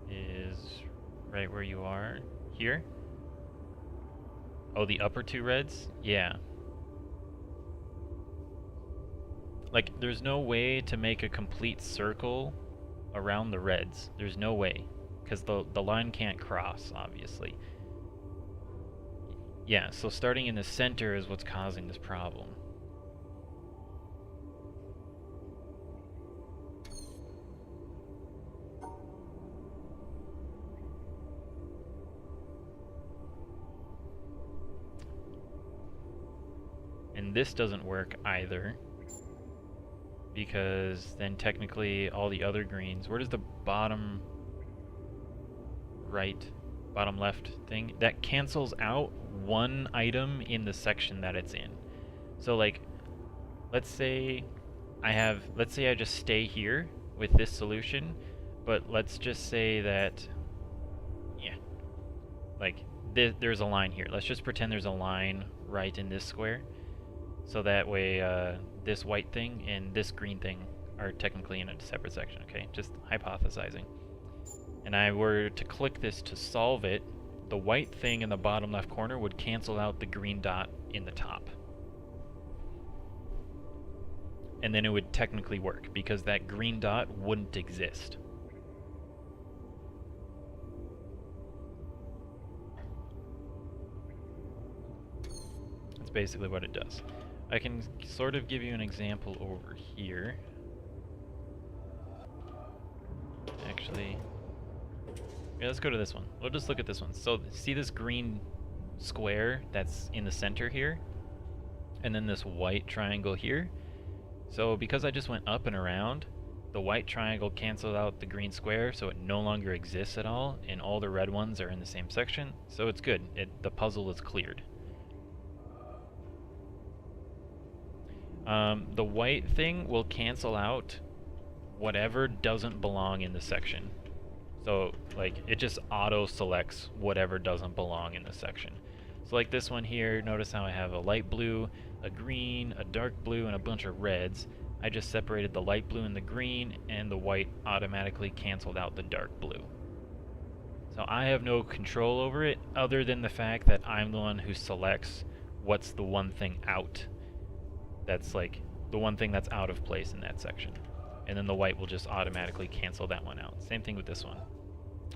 is right where you are. Here? Oh, the upper two reds? Yeah. Like, there's no way to make a complete circle around the reds. There's no way. Because the line can't cross, obviously. Yeah, so starting in the center is what's causing this problem. And this doesn't work either, because then technically all the other greens, where does the bottom right, bottom left thing, that cancels out one item in the section that it's in. So like, let's say I just stay here with this solution, but let's just say that, yeah, like there's a line here. Let's just pretend there's a line right in this square. So that way, this white thing and this green thing are technically in a separate section, okay? Just hypothesizing. And I were to click this to solve it, the white thing in the bottom left corner would cancel out the green dot in the top. And then it would technically work, because that green dot wouldn't exist. That's basically what it does. I can sort of give you an example over here. Actually, yeah, let's go to this one. We'll just look at this one. So see this green square that's in the center here? And then this white triangle here? So because I just went up and around, the white triangle canceled out the green square, so it no longer exists at all, and all the red ones are in the same section. So it's good. The puzzle is cleared. The white thing will cancel out whatever doesn't belong in the section. So, like, it just auto-selects whatever doesn't belong in the section. So like this one here, notice how I have a light blue, a green, a dark blue, and a bunch of reds. I just separated the light blue and the green, and the white automatically canceled out the dark blue. So I have no control over it, other than the fact that I'm the one who selects what's the one thing out. That's like the one thing that's out of place in that section. And then the white will just automatically cancel that one out. Same thing with this one.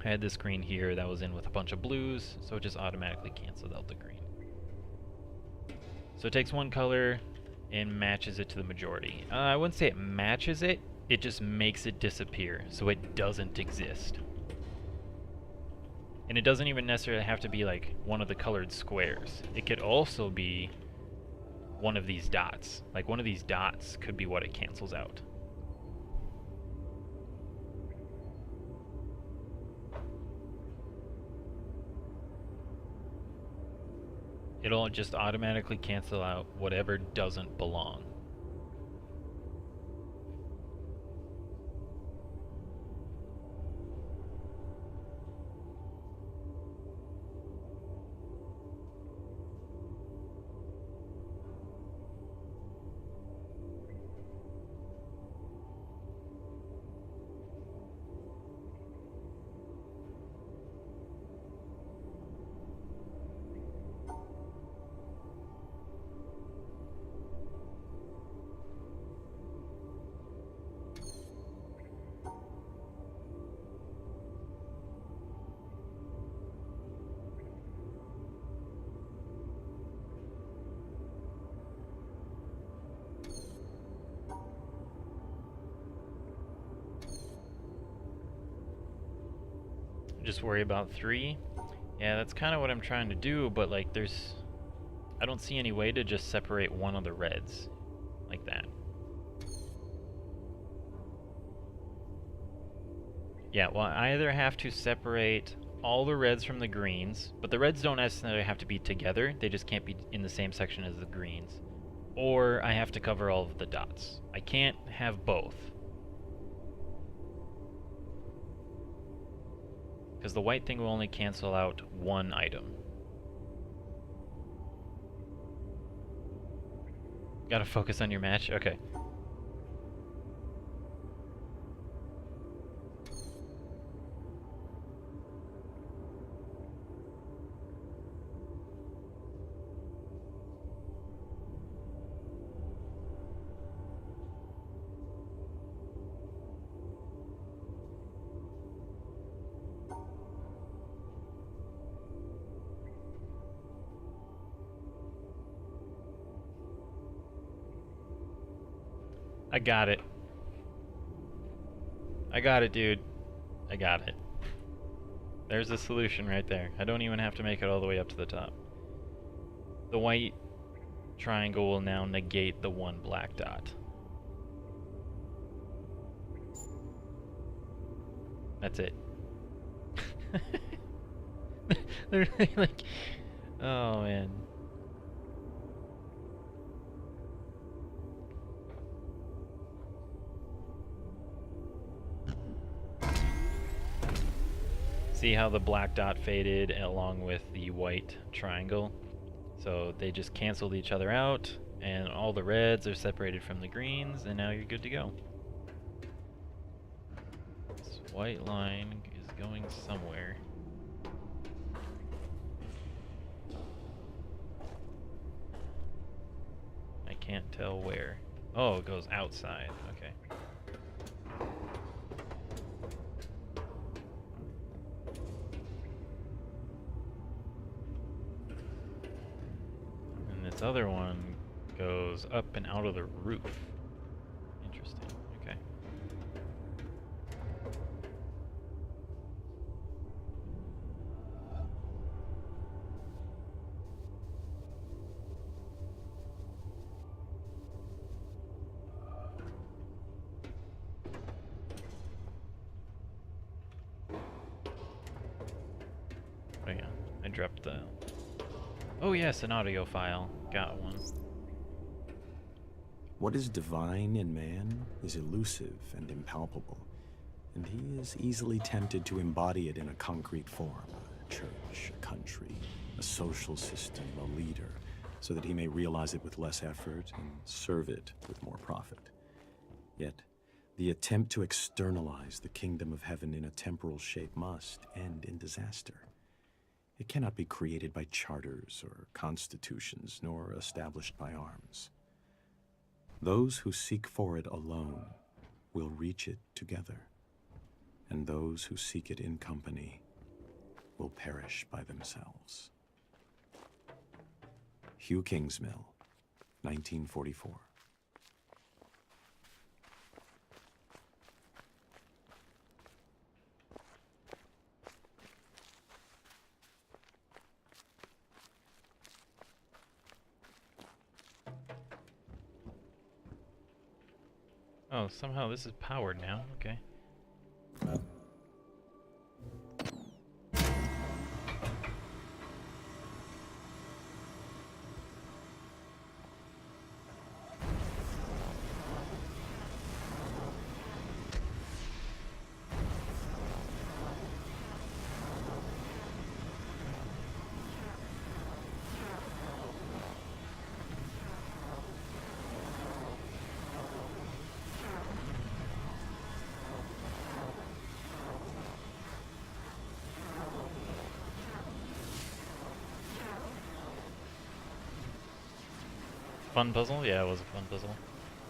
I had this green here that was in with a bunch of blues, so it just automatically canceled out the green. So it takes one color and matches it to the majority. I wouldn't say it matches it, it just makes it disappear, so it doesn't exist. And it doesn't even necessarily have to be like one of the colored squares. It could also be one of these dots. Like one of these dots could be what it cancels out. It'll just automatically cancel out whatever doesn't belong. Just worry about 3. Yeah, that's kind of what I'm trying to do, but like I don't see any way to just separate one of the reds like that. Yeah, well, I either have to separate all the reds from the greens, but the reds don't necessarily have to be together, they just can't be in the same section as the greens. Or I have to cover all of the dots. I can't have both. Because the white thing will only cancel out one item. Gotta focus on your match? Okay. I got it. I got it, dude. I got it. There's the solution right there. I don't even have to make it all the way up to the top. The white triangle will now negate the one black dot. That's it. They're really like, oh man. See how the black dot faded along with the white triangle? So they just canceled each other out, and all the reds are separated from the greens, and now you're good to go. This white line is going somewhere. I can't tell where. Oh, it goes outside. Okay. This other one goes up and out of the roof. Interesting. Okay. Oh yeah, I dropped the... Oh yes, an audio file. Got one. What is divine in man is elusive and impalpable, and he is easily tempted to embody it in a concrete form, a church, a country, a social system, a leader, so that he may realize it with less effort and serve it with more profit. Yet, the attempt to externalize the kingdom of heaven in a temporal shape must end in disaster. It cannot be created by charters or constitutions, nor established by arms. Those who seek for it alone will reach it together, and those who seek it in company will perish by themselves. Hugh Kingsmill, 1944. Oh, somehow this is powered now. Okay. Fun puzzle? Yeah, it was a fun puzzle.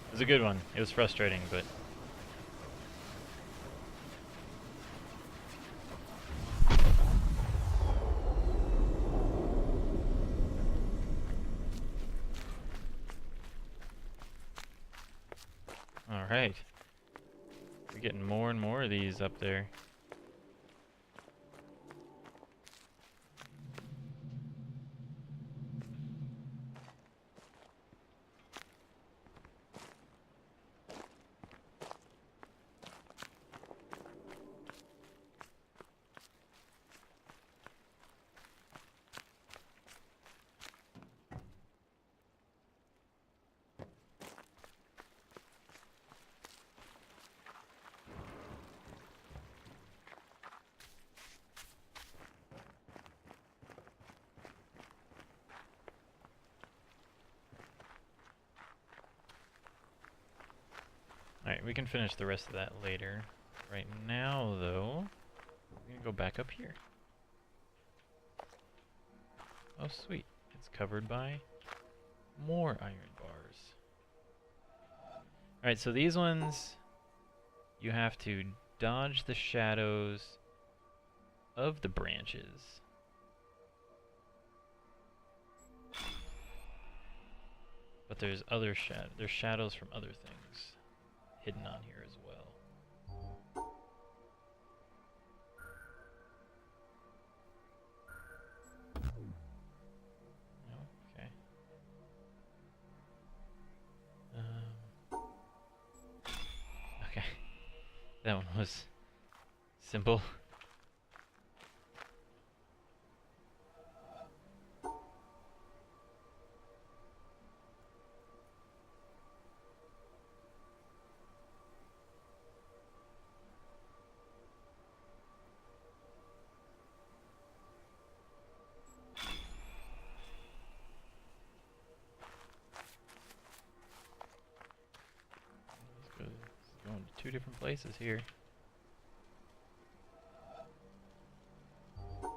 It was a good one. It was frustrating, but... Alright. We're getting more and more of these up there. Alright, we can finish the rest of that later. Right now, though, we're gonna go back up here. Oh, sweet. It's covered by more iron bars. Alright, so these ones, you have to dodge the shadows of the branches. But there's other there's shadows from other things. hidden on here as well. Okay. Okay. That one was simple. Going to two different places here. Alright,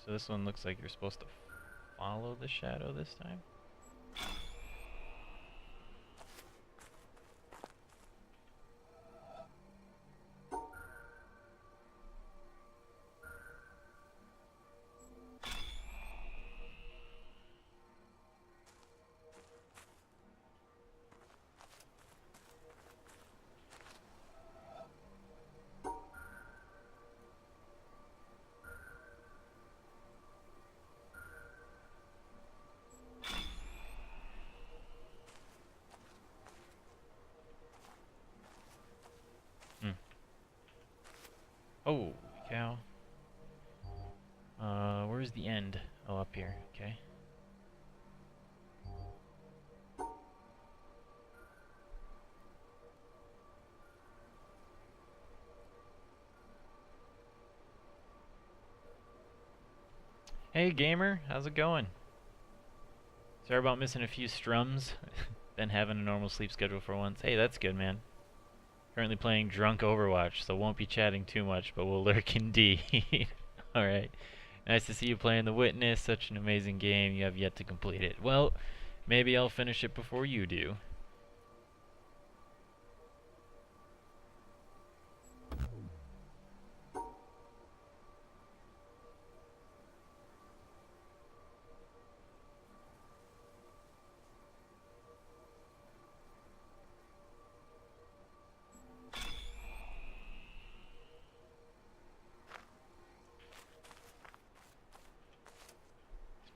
so this one looks like you're supposed to follow the shadow this time. Oh, cow. Where's the end? Oh, up here. Okay. Hey, gamer. How's it going? Sorry about missing a few strums. Been having a normal sleep schedule for once. Hey, that's good, man. Currently playing Drunk Overwatch, so won't be chatting too much, but will lurk indeed. Alright. Nice to see you playing The Witness. Such an amazing game. You have yet to complete it. Well, maybe I'll finish it before you do.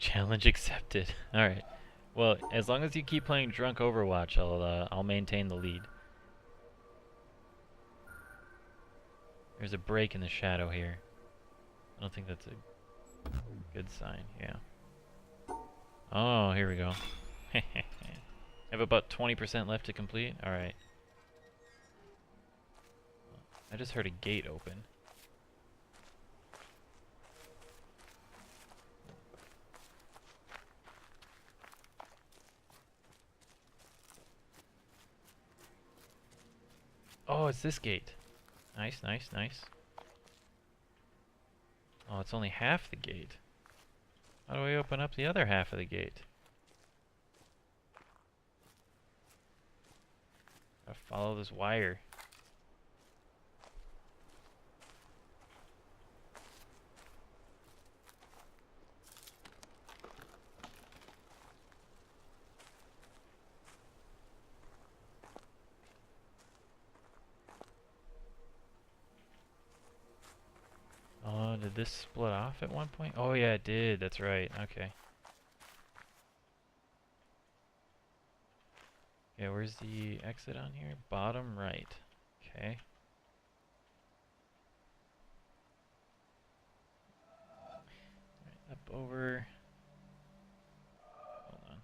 Challenge accepted. Alright. Well, as long as you keep playing Drunk Overwatch, I'll maintain the lead. There's a break in the shadow here. I don't think that's a good sign. Yeah. Oh, here we go. I have about 20% left to complete. Alright. I just heard a gate open. Oh, it's this gate. Nice, nice, nice. Oh, it's only half the gate. How do I open up the other half of the gate? Gotta follow this wire. Oh, did this split off at one point? Oh yeah, it did. That's right. Okay. Okay, where's the exit on here? Bottom right. Okay. Right, up over. Hold on.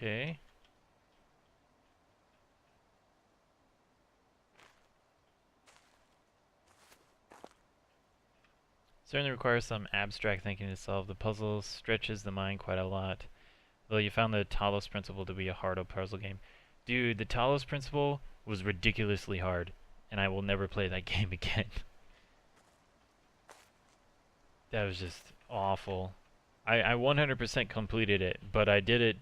Okay. Certainly requires some abstract thinking to solve the puzzles, stretches the mind quite a lot. Though you found the Talos Principle to be a hard puzzle game. Dude, the Talos Principle was ridiculously hard. and I will never play that game again. That was just awful. I 100% completed it, but I did it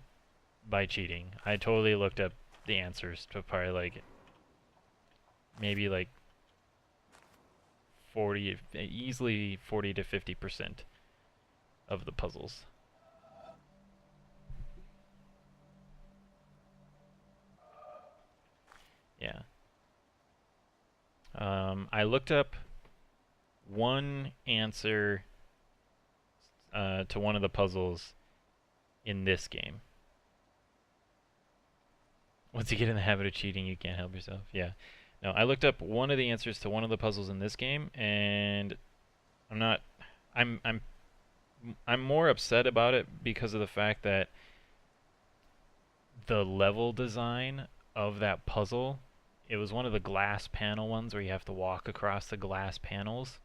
by cheating. I totally looked up the answers to probably like maybe like 40, easily 40 to 50% of the puzzles. Yeah. I looked up one answer to one of the puzzles in this game. Once you get in the habit of cheating, you can't help yourself. Yeah. No, I looked up one of the answers to one of the puzzles in this game, and I'm more upset about it because of the fact that the level design of that puzzle, it was one of the glass panel ones where you have to walk across the glass panels.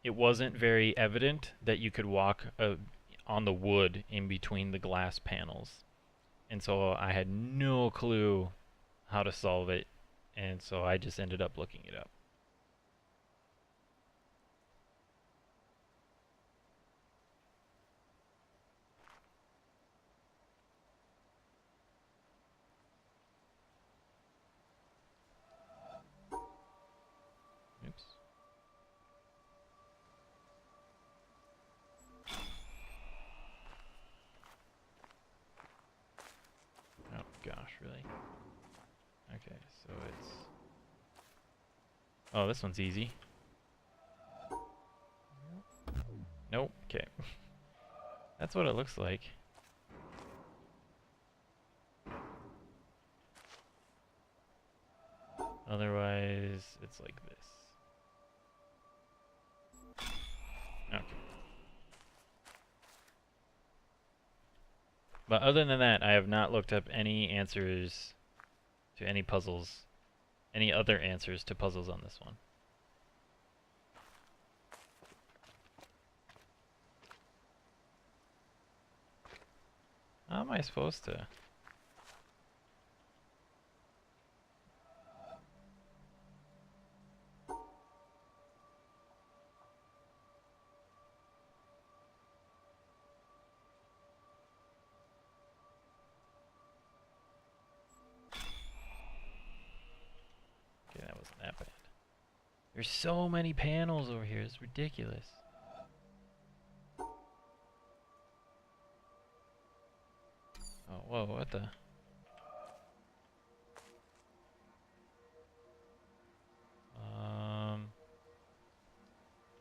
It wasn't very evident that you could walk on the wood in between the glass panels. And so I had no clue how to solve it, and so I just ended up looking it up. Oops. Oh gosh, really? Okay, so it's... Oh, this one's easy. Nope, okay. That's what it looks like. Otherwise, it's like this. Okay. But other than that, I have not looked up any answers to any puzzles, any other answers to puzzles on this one. How am I supposed to? Okay, that wasn't that bad. There's so many panels over here, it's ridiculous. Oh, whoa, what the?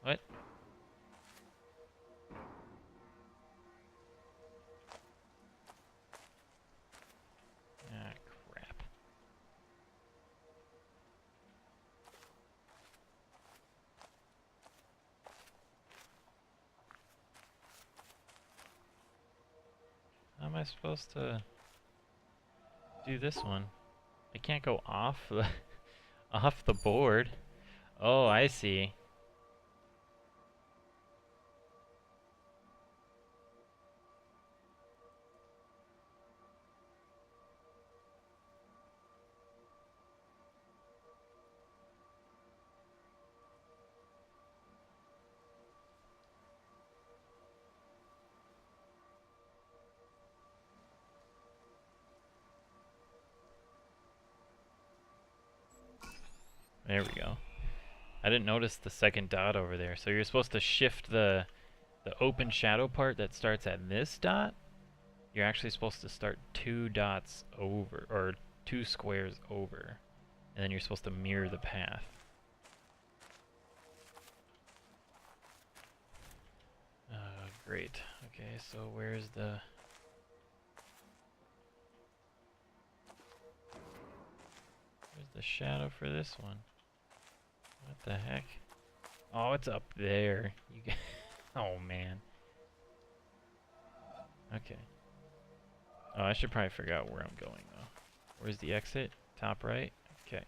What? Ah, crap. How am I supposed to do this one? I can't go off the off the board. Oh, I see. There we go. I didn't notice the second dot over there. So you're supposed to shift the open shadow part that starts at this dot. You're actually supposed to start 2 dots over, or 2 squares over. And then you're supposed to mirror the path. Great. Okay, so where's the... Where's the shadow for this one? What the heck? Oh, it's up there. You oh, man. Okay. Oh, I should probably figure out where I'm going, though. Where's the exit? Top right? Okay.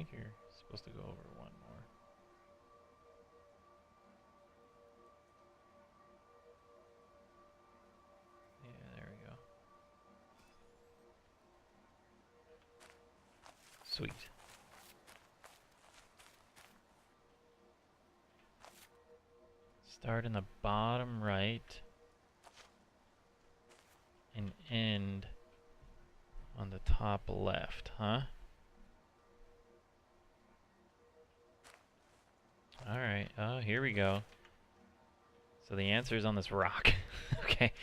think you're supposed to go over one more. Yeah, there we go. Sweet. Start in the bottom right and end on the top left, huh? Alright, oh, here we go. So the answer is on this rock. Okay.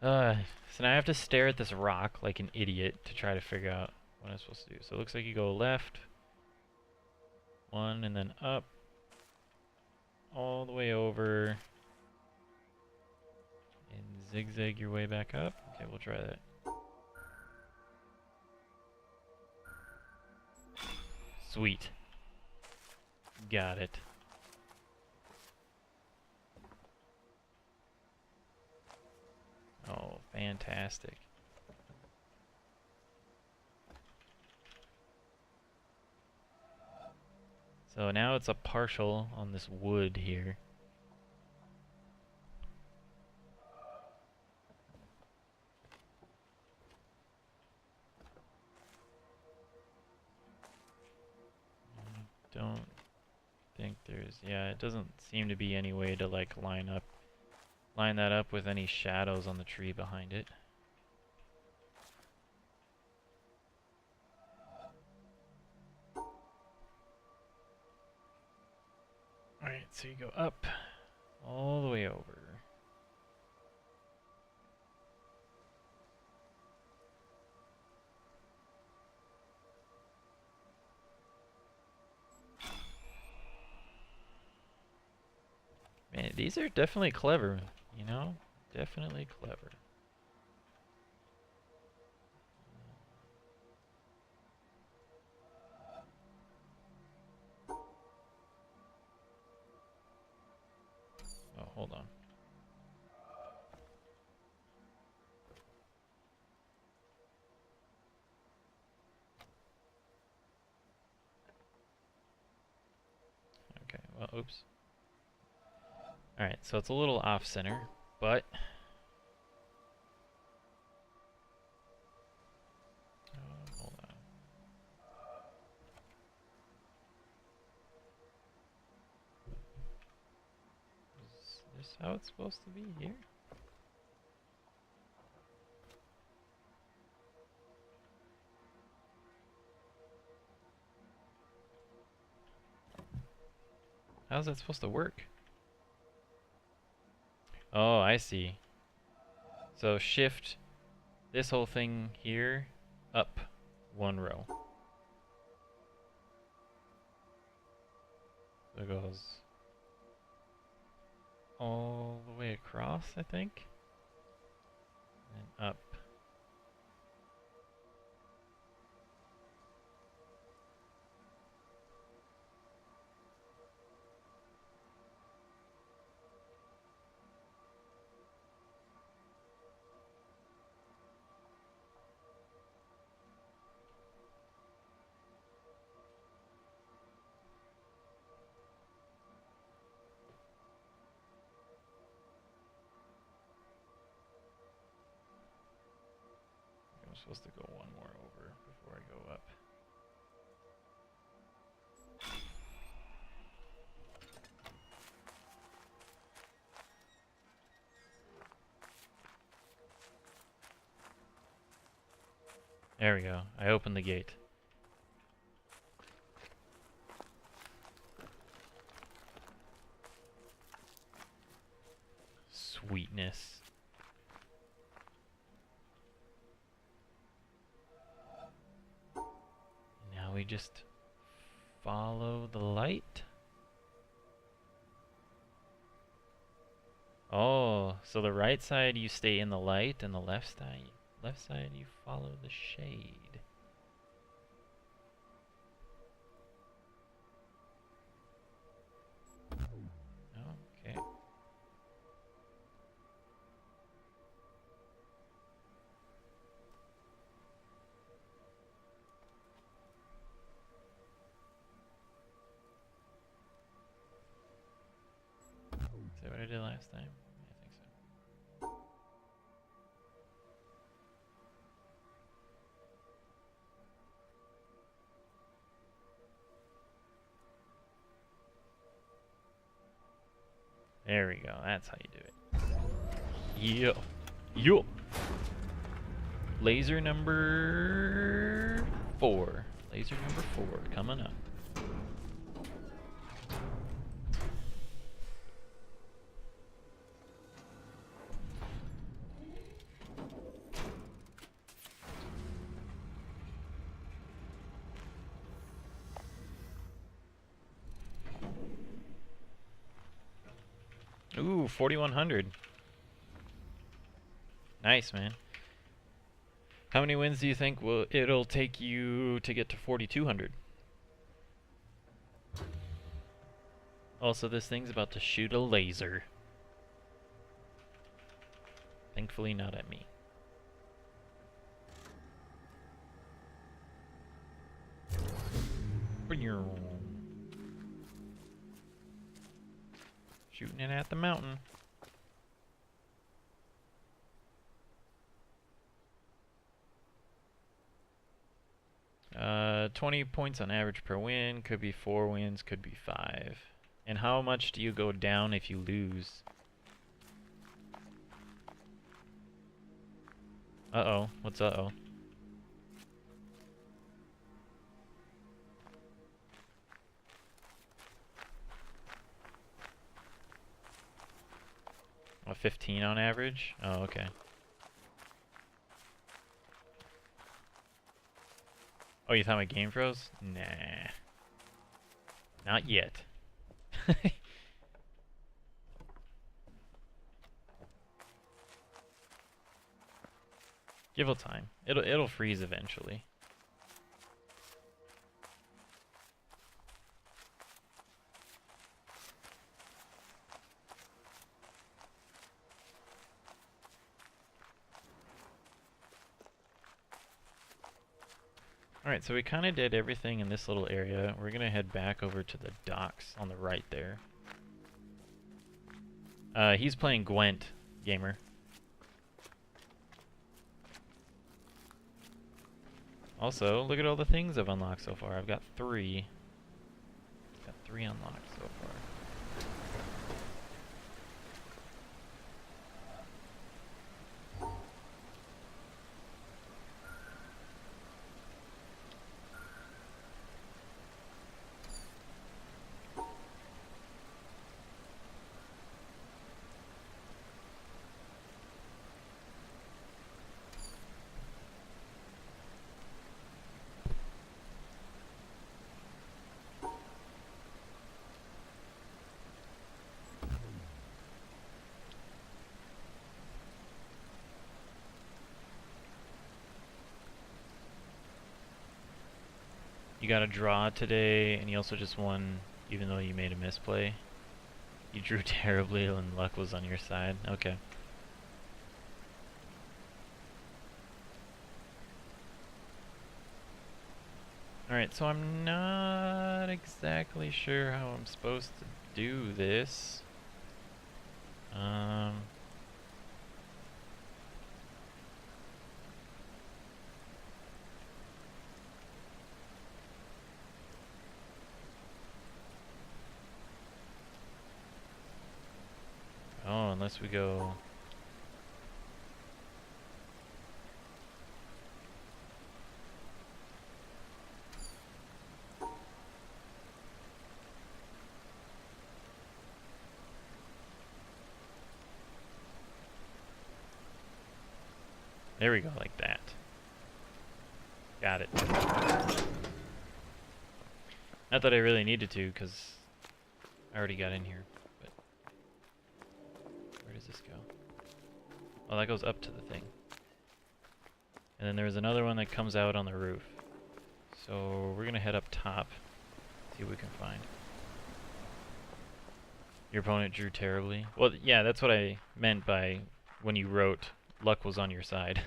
So now I have to stare at this rock like an idiot to try to figure out what I'm supposed to do. So it looks like you go left, one, and then up, all the way over, and zigzag your way back up. Okay, we'll try that. Sweet. Got it. Oh, fantastic. So now it's a partial on this wood here. Don't think there's, yeah, it doesn't seem to be any way to like line that up with any shadows on the tree behind it. Alright, so you go up all the way over. Man, these are definitely clever, you know? Definitely clever. Oh, hold on. Okay, well, oops. Alright, so it's a little off-center, but... hold on. Is this how it's supposed to be here? How's that supposed to work? Oh, I see. So shift this whole thing here up one row. So it goes all the way across, I think. And up. I'm supposed to go one more over before I go up. There we go. I opened the gate. Sweetness. Now we just follow the light. Oh, so the right side you stay in the light and the left side you follow the shade. Okay. Is that what I did last time? I think so. There we go. That's how you do it. Yo. Yo. Laser number 4. Laser number 4 coming up. Ooh, 4,100. Nice, man. How many wins do you think it'll take you to get to 4,200? Also, this thing's about to shoot a laser. Thankfully, not at me. Shooting it at the mountain. 20 points on average per win. Could be 4 wins, could be 5. And how much do you go down if you lose? Uh-oh. What's uh-oh? A 15 on average? Oh, okay. Oh, you thought my game froze? Nah. Not yet. Give it time. It'll freeze eventually. Alright, so we kind of did everything in this little area. We're going to head back over to the docks on the right there. He's playing Gwent, gamer. Also, look at all the things I've unlocked so far. I've got 3. Got 3 unlocked so far. You got a draw today, and you also just won, even though you made a misplay. You drew terribly, and luck was on your side. Okay. Alright, so I'm not exactly sure how I'm supposed to do this. Oh, unless we go... There we go, like that. Got it. Not that I really needed to, because I already got in here. But where does this go? Oh, that goes up to the thing. And then there's another one that comes out on the roof. So we're gonna head up top, see what we can find. Your opponent drew terribly. Well, yeah, that's what I meant by when you wrote luck was on your side.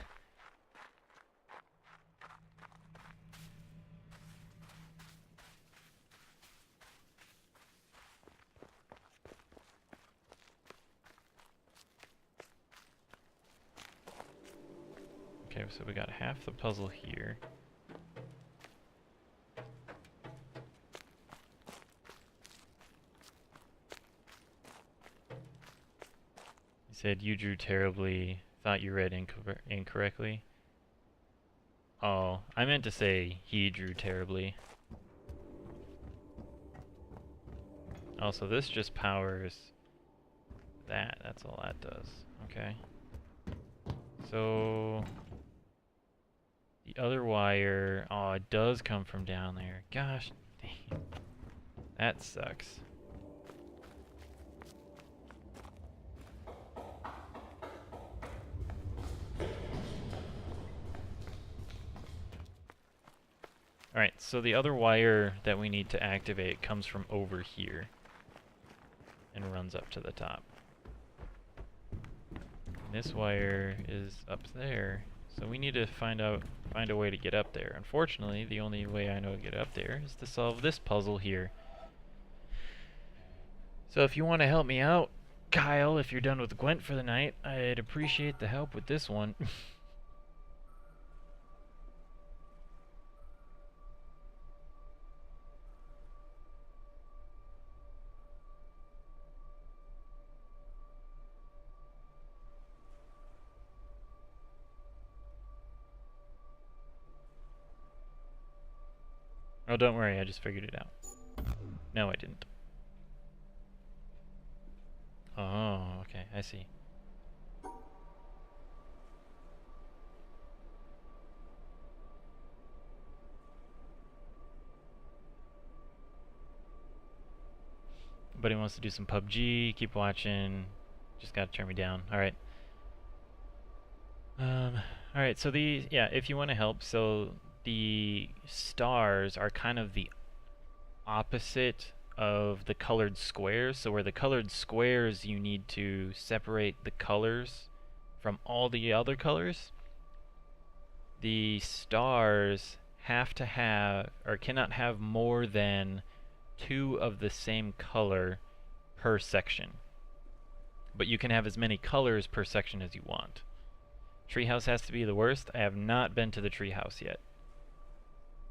Okay, so we got half the puzzle here. You said you drew terribly, thought you read incorrectly. Oh, I meant to say he drew terribly. Also, this just powers that. That's all that does. Okay. So the other wire, oh, it does come from down there. Gosh, dang. That sucks. Alright, so the other wire that we need to activate comes from over here and runs up to the top. And this wire is up there, so we need to find a way to get up there. Unfortunately, the only way I know to get up there is to solve this puzzle here. So if you want to help me out, Kyle, if you're done with Gwent for the night, I'd appreciate the help with this one. Oh, don't worry, I just figured it out. No, I didn't. Oh, okay, I see. But he wants to do some PUBG, keep watching. Just gotta turn me down. Alright. Alright, so if you want to help, so the stars are kind of the opposite of the colored squares. So where the colored squares, you need to separate the colors from all the other colors. The stars have to have, or cannot have more than 2 of the same color per section. But you can have as many colors per section as you want. Treehouse has to be the worst. I have not been to the treehouse yet.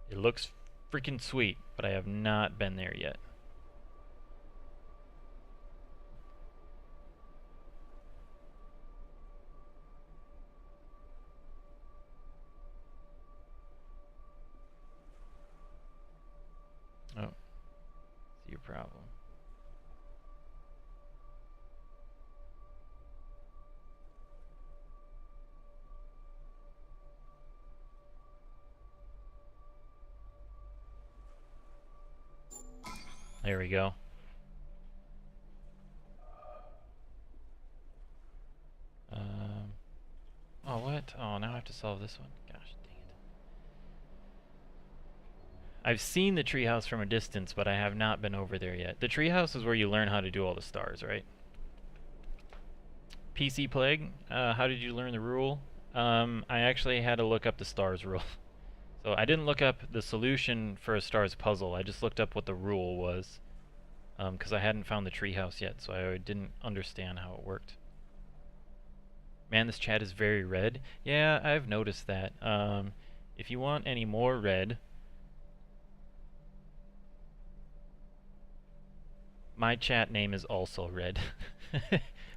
It looks freaking sweet, but I have not been there yet. Oh, see your problem. There we go. Oh, what? Oh, now I have to solve this one. Gosh, dang it. I've seen the treehouse from a distance, but I have not been over there yet. The treehouse is where you learn how to do all the stars, right? PC Plague, how did you learn the rule? I actually had to look up the stars rule. So I didn't look up the solution for a stars puzzle, I just looked up what the rule was. Because I hadn't found the treehouse yet, so I didn't understand how it worked. Man, this chat is very red. Yeah, I've noticed that. If you want any more red, my chat name is also red.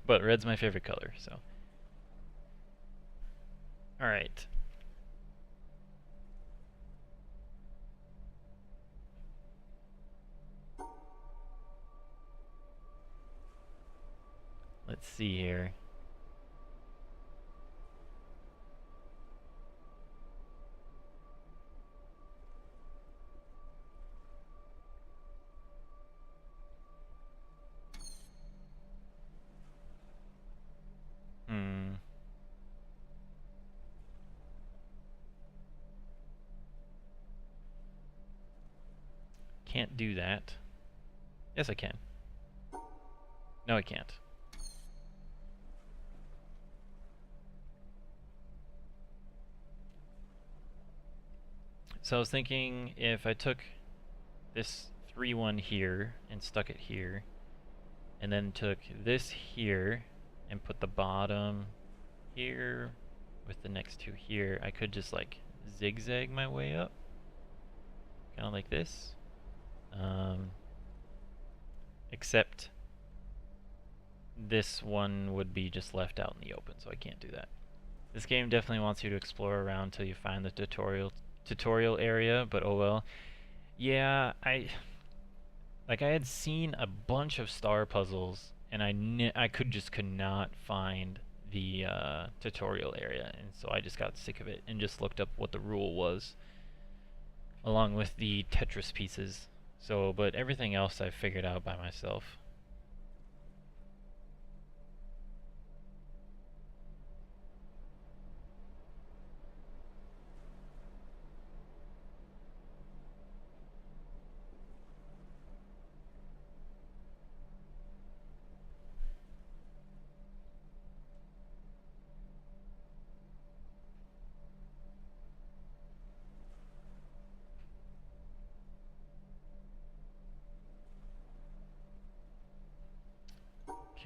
But red's my favorite color, so. Alright. Let's see here. Can't do that. Yes, I can. No, I can't. So I was thinking if I took this 3-1 here and stuck it here, and then took this here and put the bottom here, with the next two here, I could just like zigzag my way up, kind of like this. Except this one would be just left out in the open, so I can't do that. This game definitely wants you to explore around till you find the tutorial area, but oh well. Yeah, I had seen a bunch of star puzzles, and I could not find the tutorial area, and so I just got sick of it and just looked up what the rule was, along with the Tetris pieces. So, but everything else I figured out by myself.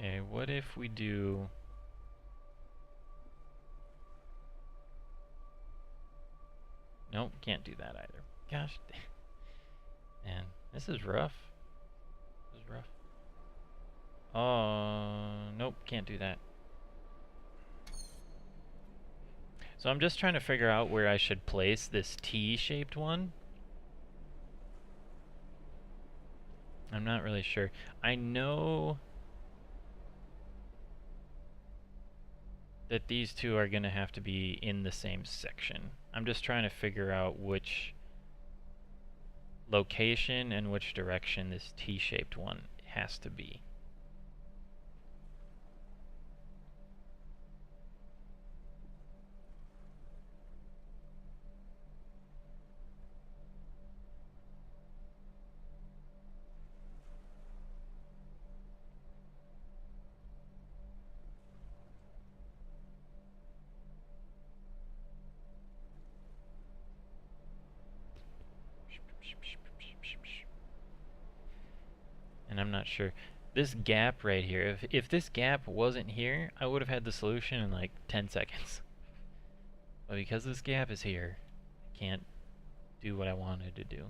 Okay, what if we do... Nope, can't do that either. Gosh, man, this is rough. This is rough. Oh, nope, can't do that. So I'm just trying to figure out where I should place this T-shaped one. I'm not really sure. I know that these two are going to have to be in the same section. I'm just trying to figure out which location and which direction this T-shaped one has to be. And I'm not sure. This gap right here, if this gap wasn't here, I would have had the solution in like 10 seconds. But because this gap is here, I can't do what I wanted to do.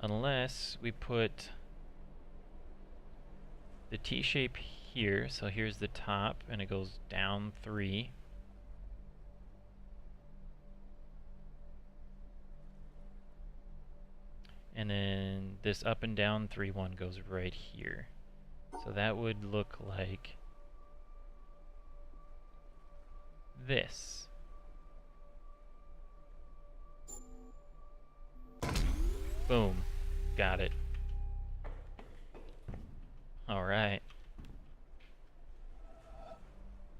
Unless we put the T shape here, so here's the top, and it goes down 3. And then this up and down 3 one goes right here. So that would look like this. Boom. Got it. Alright.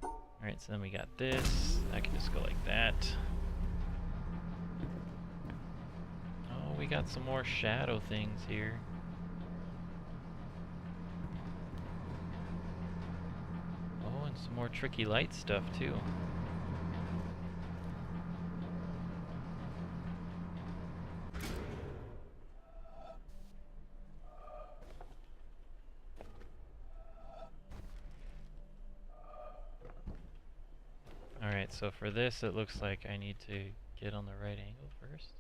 Alright, so then we got this. I can just go like that. Oh, we got some more shadow things here. Oh, and some more tricky light stuff too. Alright, so for this it looks like I need to get on the right angle first.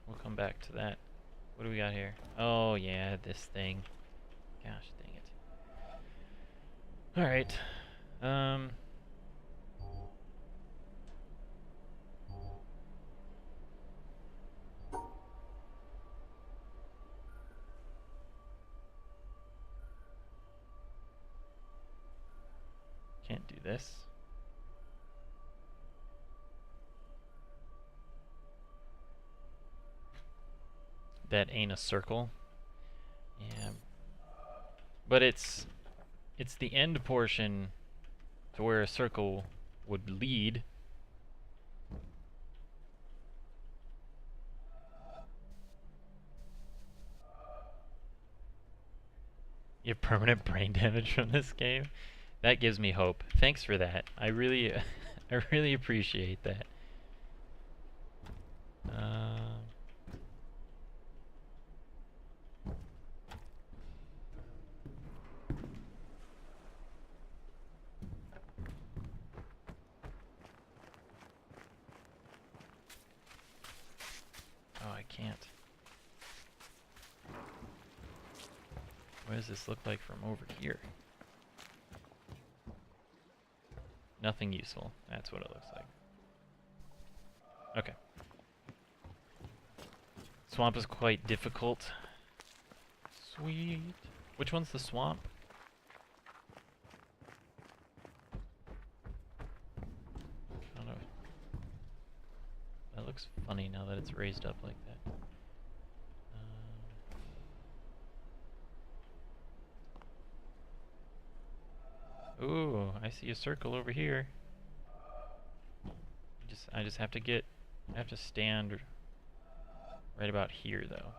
We'll come back to that. What do we got here? Oh yeah, this thing. Gosh dang it. Alright. Can't do this. that ain't a circle. Yeah. But it's the end portion to where a circle would lead. You have permanent brain damage from this game? That gives me hope. Thanks for that. I really I really appreciate that. Oh, I can't. What does this look like from over here? Nothing useful. That's what it looks like. Okay. Swamp is quite difficult. Sweet. Which one's the swamp? I don't know. That looks funny now that it's raised up like that. Ooh, I see a circle over here. I just have to stand right about here, though.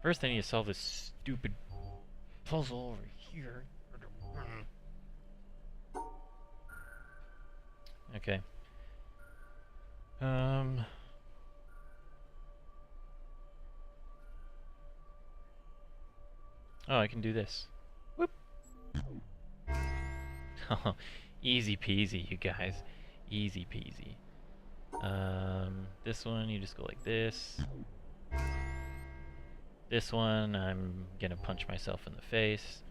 First, I need to solve this stupid puzzle over here. Okay. Oh, I can do this. Whoop. Easy peasy, you guys. Easy peasy. This one, you just go like this. This one, I'm gonna punch myself in the face.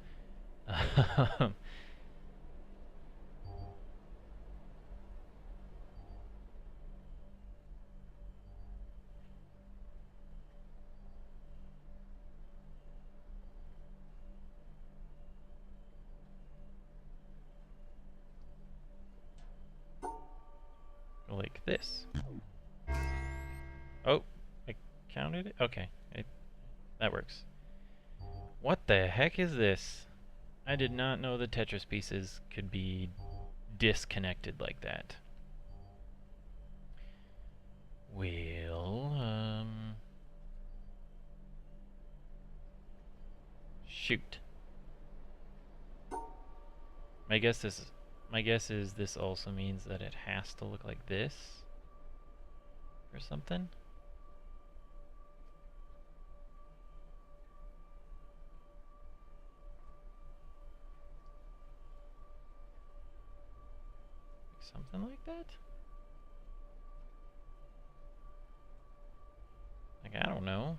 Like this. Oh, I counted it? Okay, that works. What the heck is this? I did not know the Tetris pieces could be disconnected like that. Well, shoot. My guess is this also means that it has to look like this or something. Something like that? Like, I don't know.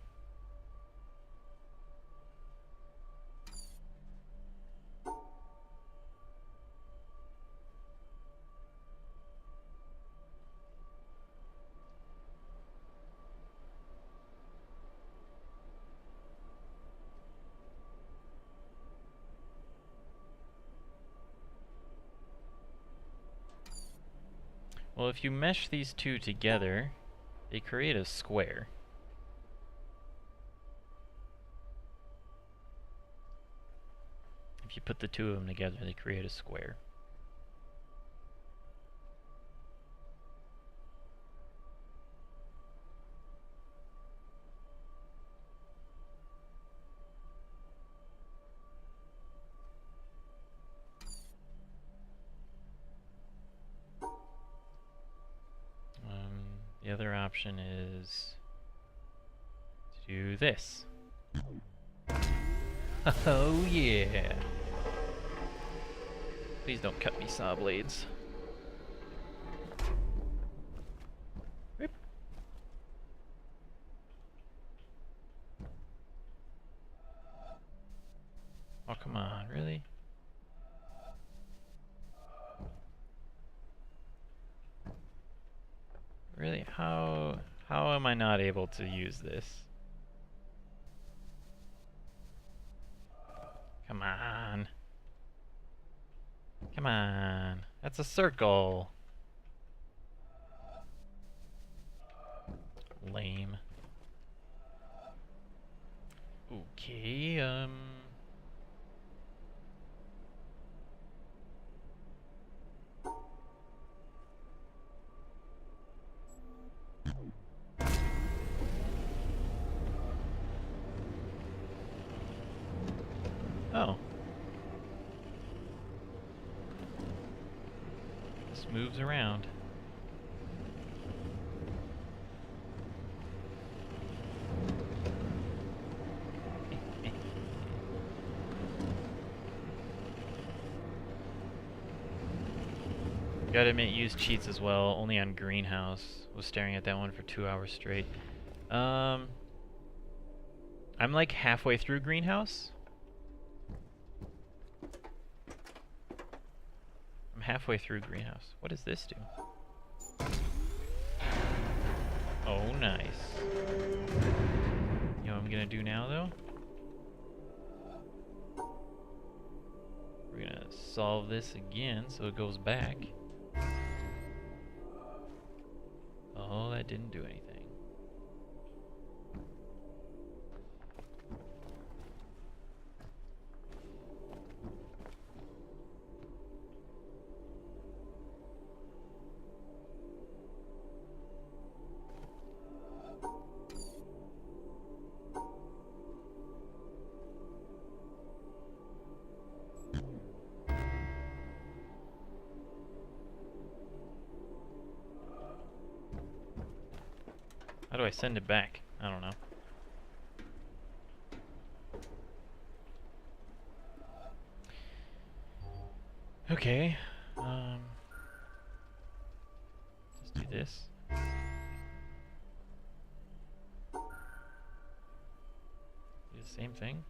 Well, if you mesh these two together, they create a square. If you put the two of them together, they create a square. The other option is to do this. Oh yeah! Please don't cut me, saw blades. Rip. Oh, come on, really? Really? How am I not able to use this? Come on. Come on. That's a circle. Lame. Okay, oh. This moves around. Gotta admit, use cheats as well, only on Greenhouse. Was staring at that one for 2 hours straight. I'm like halfway through Greenhouse. I'm halfway through Greenhouse. What does this do? Oh, nice. You know what I'm gonna do now, though? We're gonna solve this again so it goes back. Oh, that didn't do anything. How do I send it back? I don't know. Okay. Just do this. Do the same thing.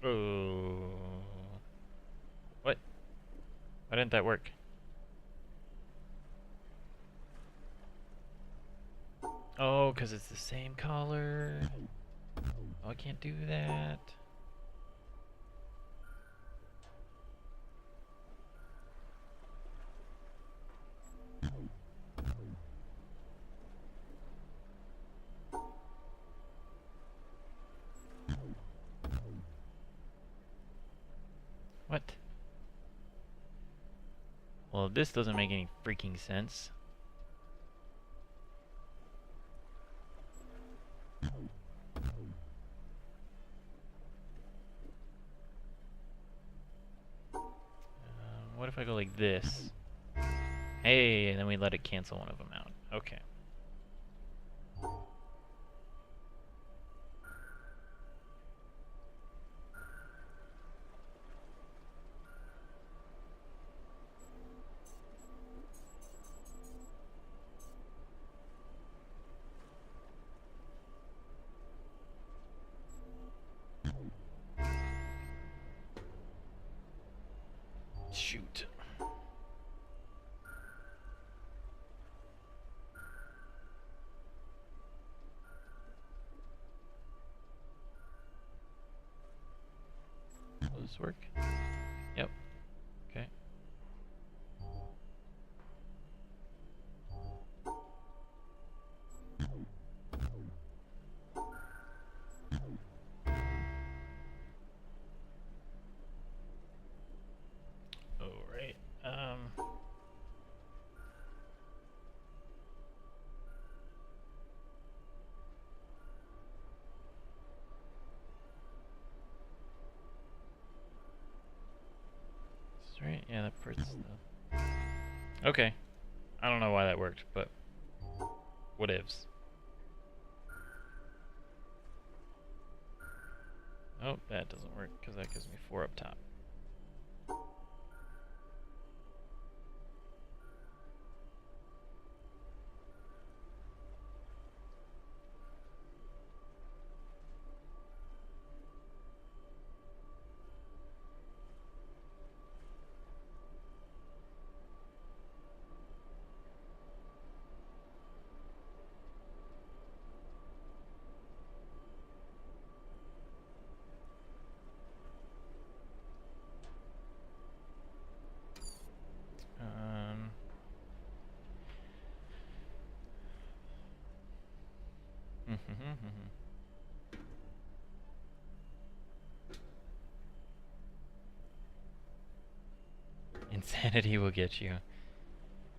Oh. What? Why didn't that work? Oh, because it's the same color. Oh, I can't do that. What? Well, this doesn't make any freaking sense. What if I go like this? Hey, and then we let it cancel one of them out. Okay. Shoot. Will this work? Yep. Okay. Alright. That's right. Yeah, that part's the... Okay. I don't know why that worked, but whatevs. Oh, that doesn't work because that gives me 4 up top. Insanity will get you.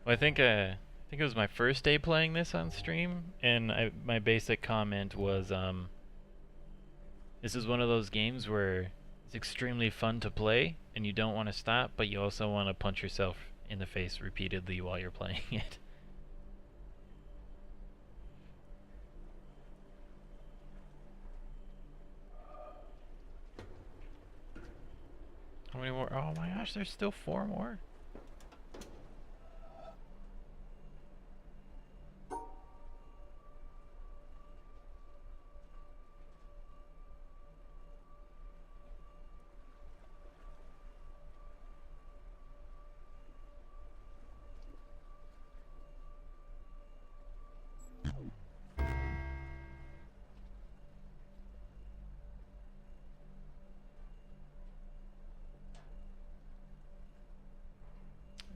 Well, I think it was my first day playing this on stream, and my basic comment was, this is one of those games where it's extremely fun to play, and you don't want to stop, but you also want to punch yourself in the face repeatedly while you're playing it. How many more? Oh my gosh, there's still 4 more.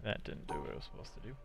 That didn't do what it was supposed to do.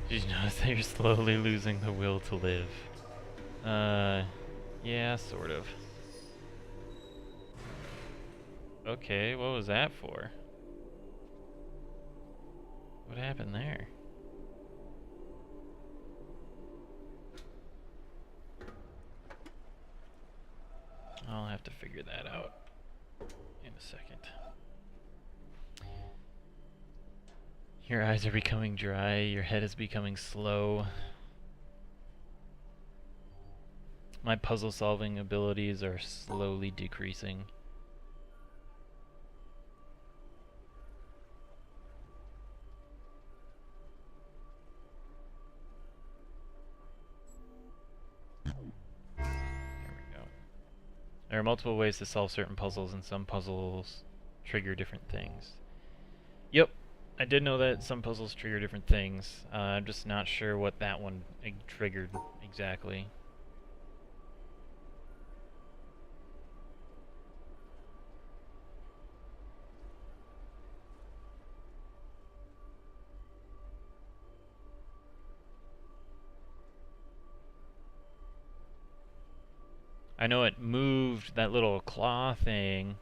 Did you notice that you're slowly losing the will to live? Yeah, sort of. Okay, what was that for? What happened there? I'll have to figure that out in a second. Your eyes are becoming dry, your head is becoming slow. My puzzle solving abilities are slowly decreasing. There we go. There are multiple ways to solve certain puzzles, and some puzzles trigger different things. Yep, I did know that some puzzles trigger different things. I'm just not sure what that one triggered exactly. I know it moved that little claw thing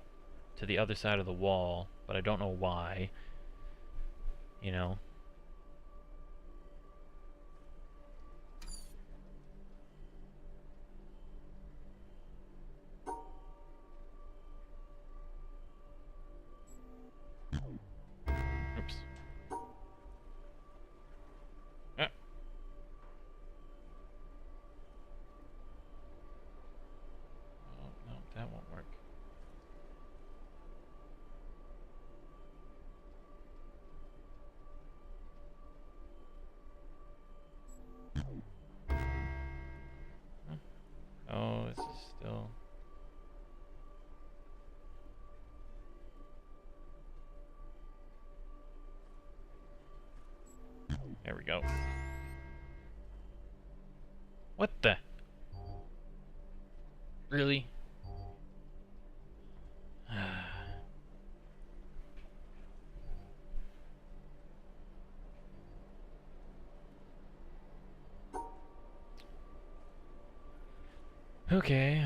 to the other side of the wall, but I don't know why. You know? Oops. Ah. Oh, no, that won't work. Huh? Oh, this is still... There we go. What the? Really? Okay,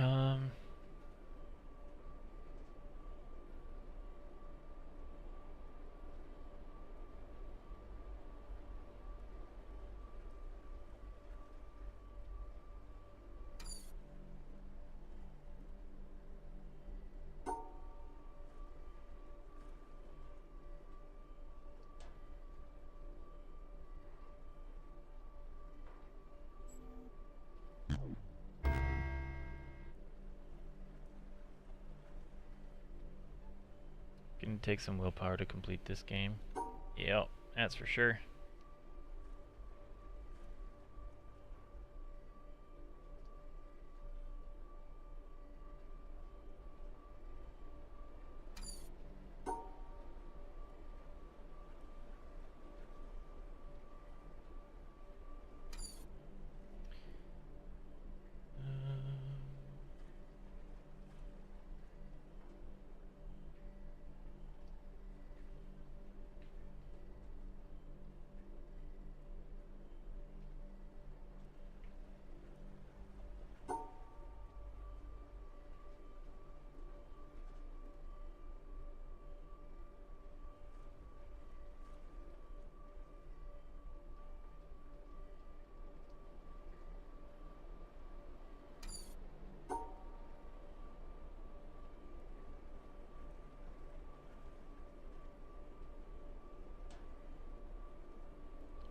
gonna take some willpower to complete this game. Yep, that's for sure.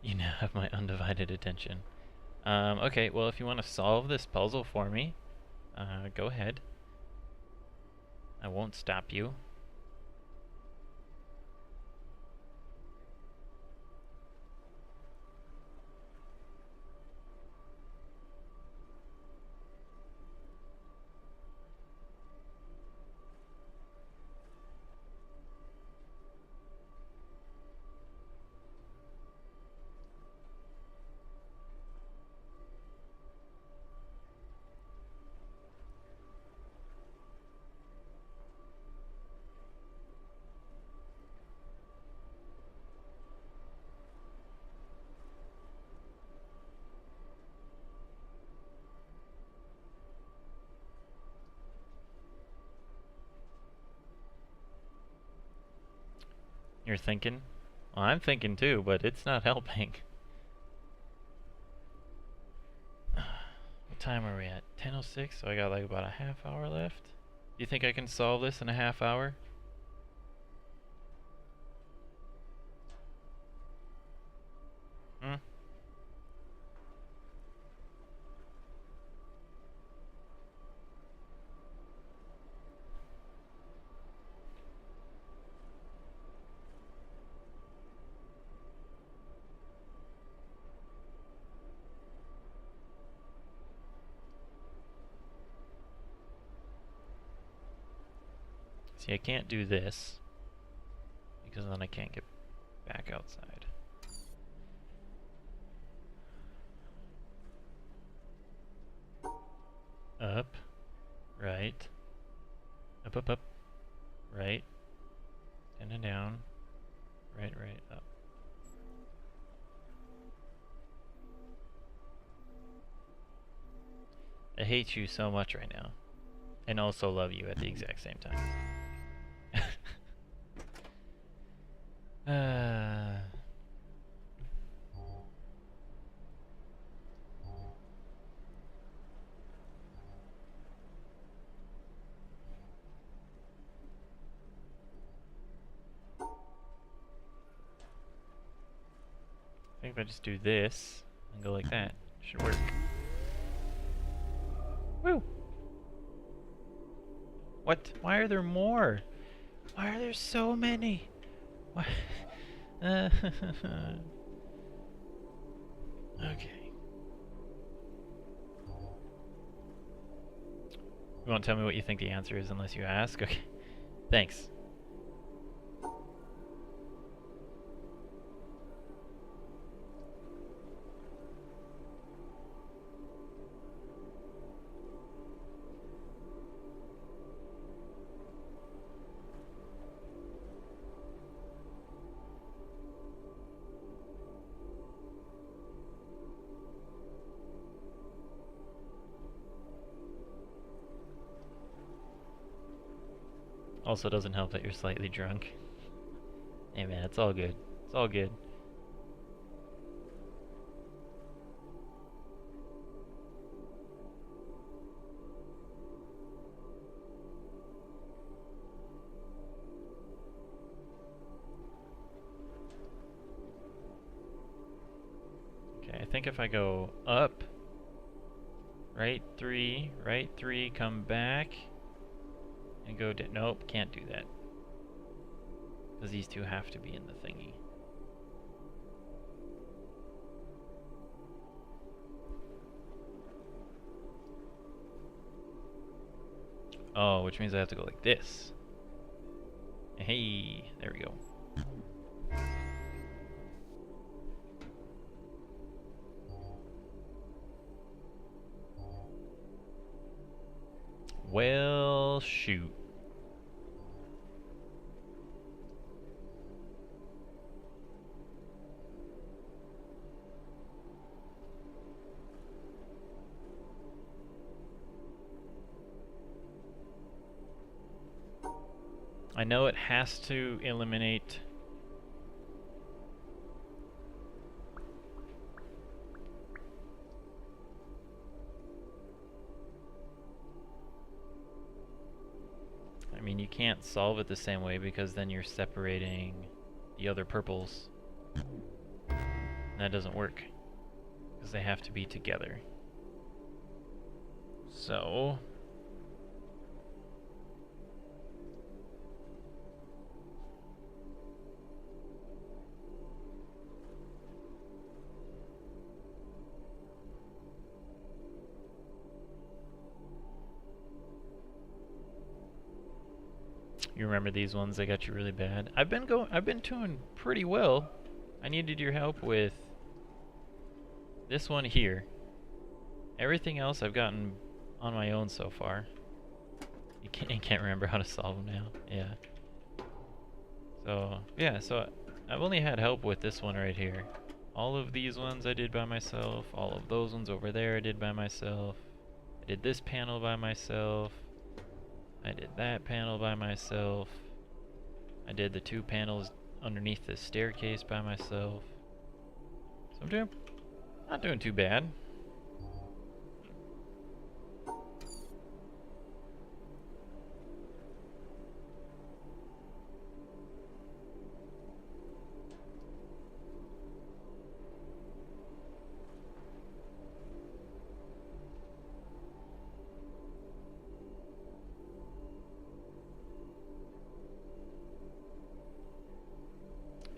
You now have my undivided attention. Okay, well, if you want to solve this puzzle for me, go ahead. I won't stop you. You're thinking? Well, I'm thinking too, but it's not helping. What time are we at? 10:06, so I got like about a half hour left. Do you think I can solve this in a half hour? Hmm? See, I can't do this, because then I can't get back outside. Up, right, up, up, up, right, and then down, right, right, up. I hate you so much right now, and also love you at the exact same time. I think if I just do this and go like that, it should work. Woo! What? Why are there more? Why are there so many? Why? Okay. You won't tell me what you think the answer is unless you ask? Okay. Thanks. Also doesn't help that you're slightly drunk. Hey man, it's all good. It's all good. Okay, I think if I go up, right 3, come back, and go down. Nope, can't do that. Because these two have to be in the thingy. Oh, which means I have to go like this. Hey, there we go. Well, shoot. I know it has to eliminate... I mean, you can't solve it the same way because then you're separating the other purples. And that doesn't work because they have to be together. So you remember these ones that got you really bad? I've been doing pretty well. I needed your help with this one here. Everything else I've gotten on my own so far. You can't remember how to solve them now. Yeah. So, yeah, so I've only had help with this one right here. All of these ones I did by myself. All of those ones over there I did by myself. I did this panel by myself. I did that panel by myself. I did the 2 panels underneath the staircase by myself. So I'm not doing too bad.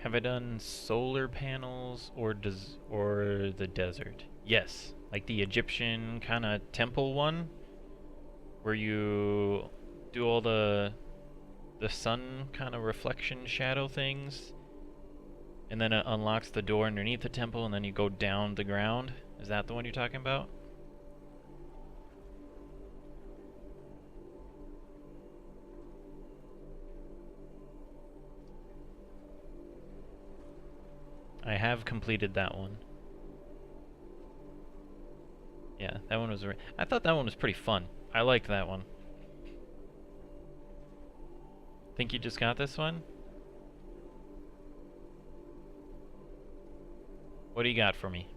Have I done solar panels or the desert? Yes, like the Egyptian kind of temple one, where you do all the sun kind of reflection shadow things, and then it unlocks the door underneath the temple, and then you go down the ground. Is that the one you're talking about? I have completed that one. Yeah, that one was... I thought that one was pretty fun. I liked that one. Think you just got this one? What do you got for me?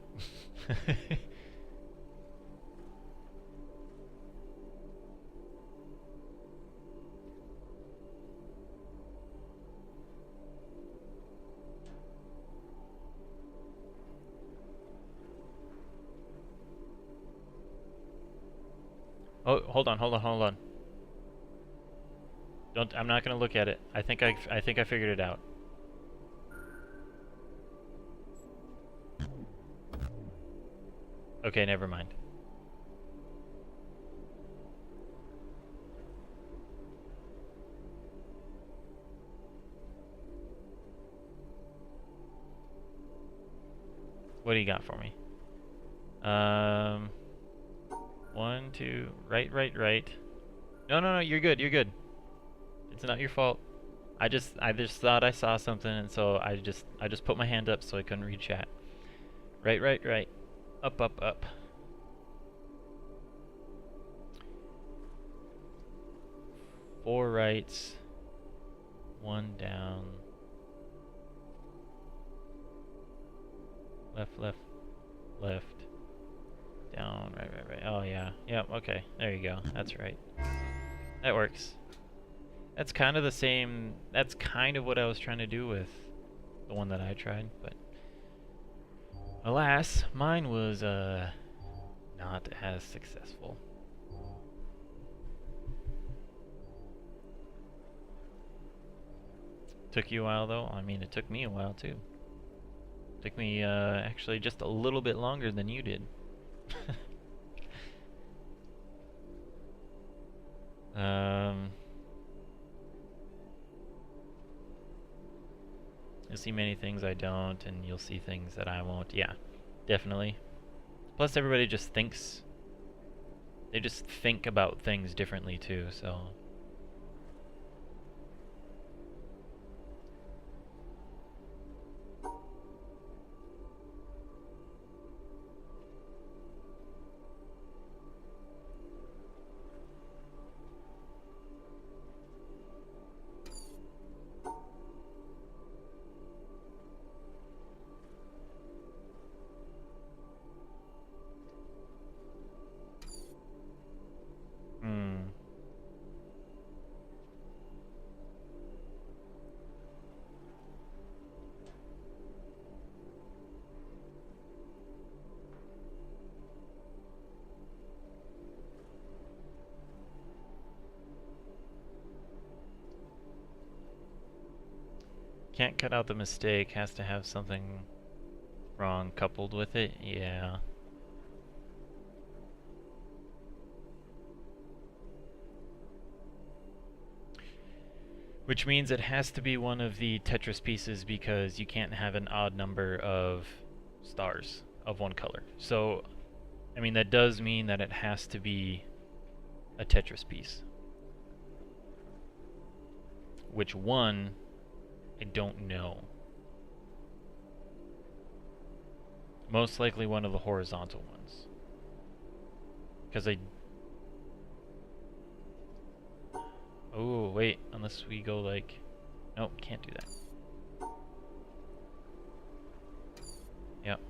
Oh, hold on. Don't. I'm not gonna look at it. I think I figured it out. Okay, never mind. What do you got for me? 1, 2, right. No, you're good. It's not your fault. I just thought I saw something, and so I just put my hand up so I couldn't read chat. Right. Up. 4 rights, 1 down. Left. Down, right. Oh yeah. Yep, okay. There you go. That's right. That works. That's kind of the same. That's kind of what I was trying to do with the one that I tried, but alas, mine was not as successful. Took you a while though? I mean, it took me a while too. Took me actually just a little bit longer than you did. You'll see many things I don't, and you'll see things that I won't. Yeah, definitely. Plus, everybody just thinks. They just think about things differently too, so. Can't cut out the mistake, has to have something wrong coupled with it. Yeah. Which means it has to be one of the Tetris pieces because you can't have an odd number of stars of one color. So, I mean, that does mean that it has to be a Tetris piece. Which one, I don't know. Most likely one of the horizontal ones. Because oh, wait, unless we go like... Nope, can't do that. Yep.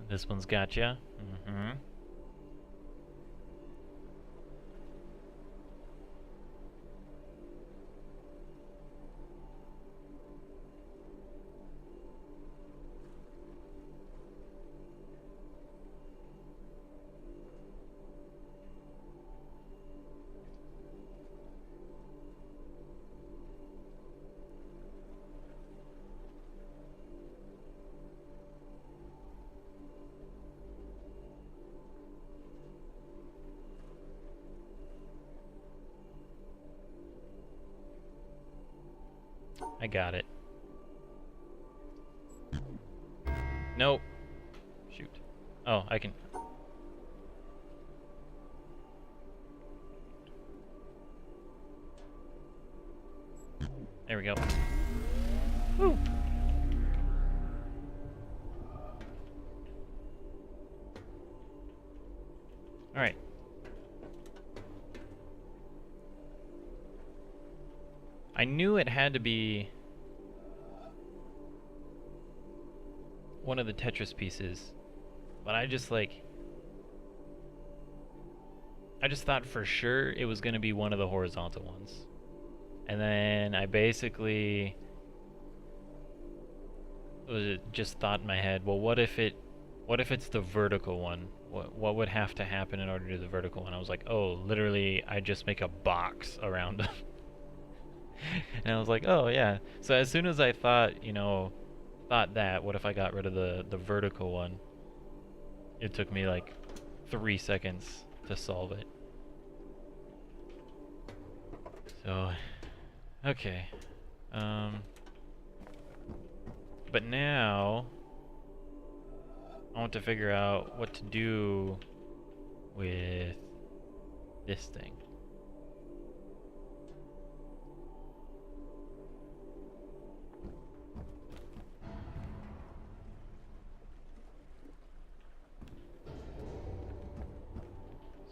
This one's gotcha. Mm-hmm. I got it. Nope. Shoot. Oh, I can... There we go. Woo! Alright. I knew it had to be one of the Tetris pieces, but I just thought for sure it was going to be one of the horizontal ones. And then I basically just thought in my head, well, what if it's the vertical one? What would have to happen in order to do the vertical one? I was like, oh, literally, I just make a box around them. And I was like, oh yeah. So as soon as I thought that, what if I got rid of the vertical one? It took me like 3 seconds to solve it. So, okay. But now I want to figure out what to do with this thing.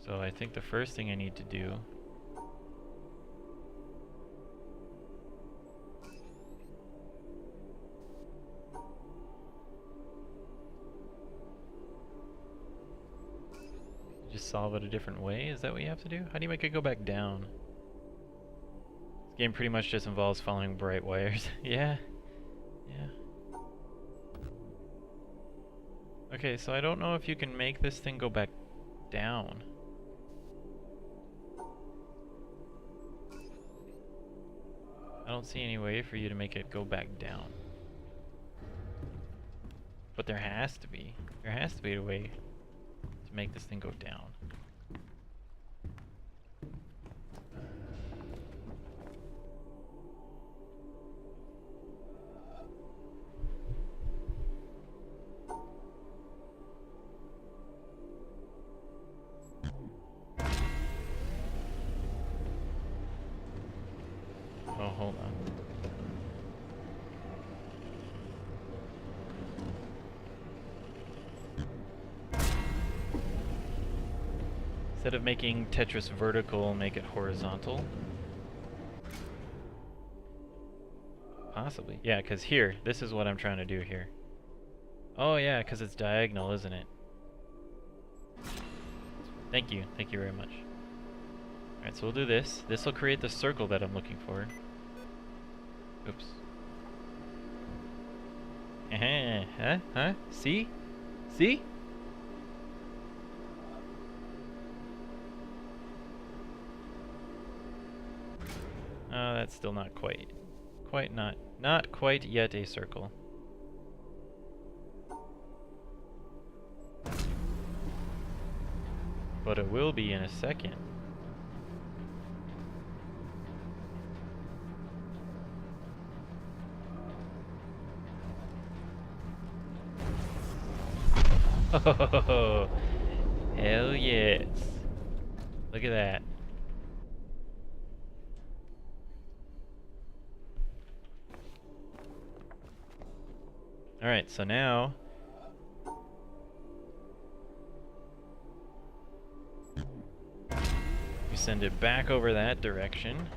So I think the first thing I need to do just solve it a different way? Is that what you have to do? How do you make it go back down? This game pretty much just involves following bright wires. Yeah. Yeah. Okay, so I don't know if you can make this thing go back down. I don't see any way for you to make it go back down. But there has to be. There has to be a way to make this thing go down. Oh, hold on. Instead of making Tetris vertical, make it horizontal. Possibly. Yeah, because here, this is what I'm trying to do here. Oh yeah, because it's diagonal, isn't it? Thank you very much. Alright, so we'll do this. This will create the circle that I'm looking for. Oops. Huh? See? See? Oh, that's still not quite. Not quite yet a circle. But it will be in a second. Oh, hell yes. Look at that. Alright, so now we send it back over that direction.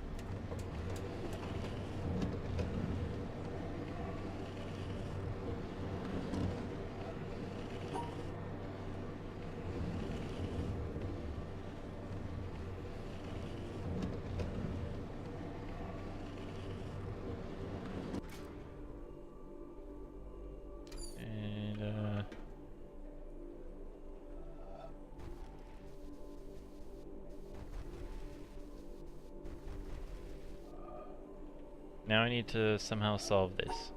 Now I need to somehow solve this.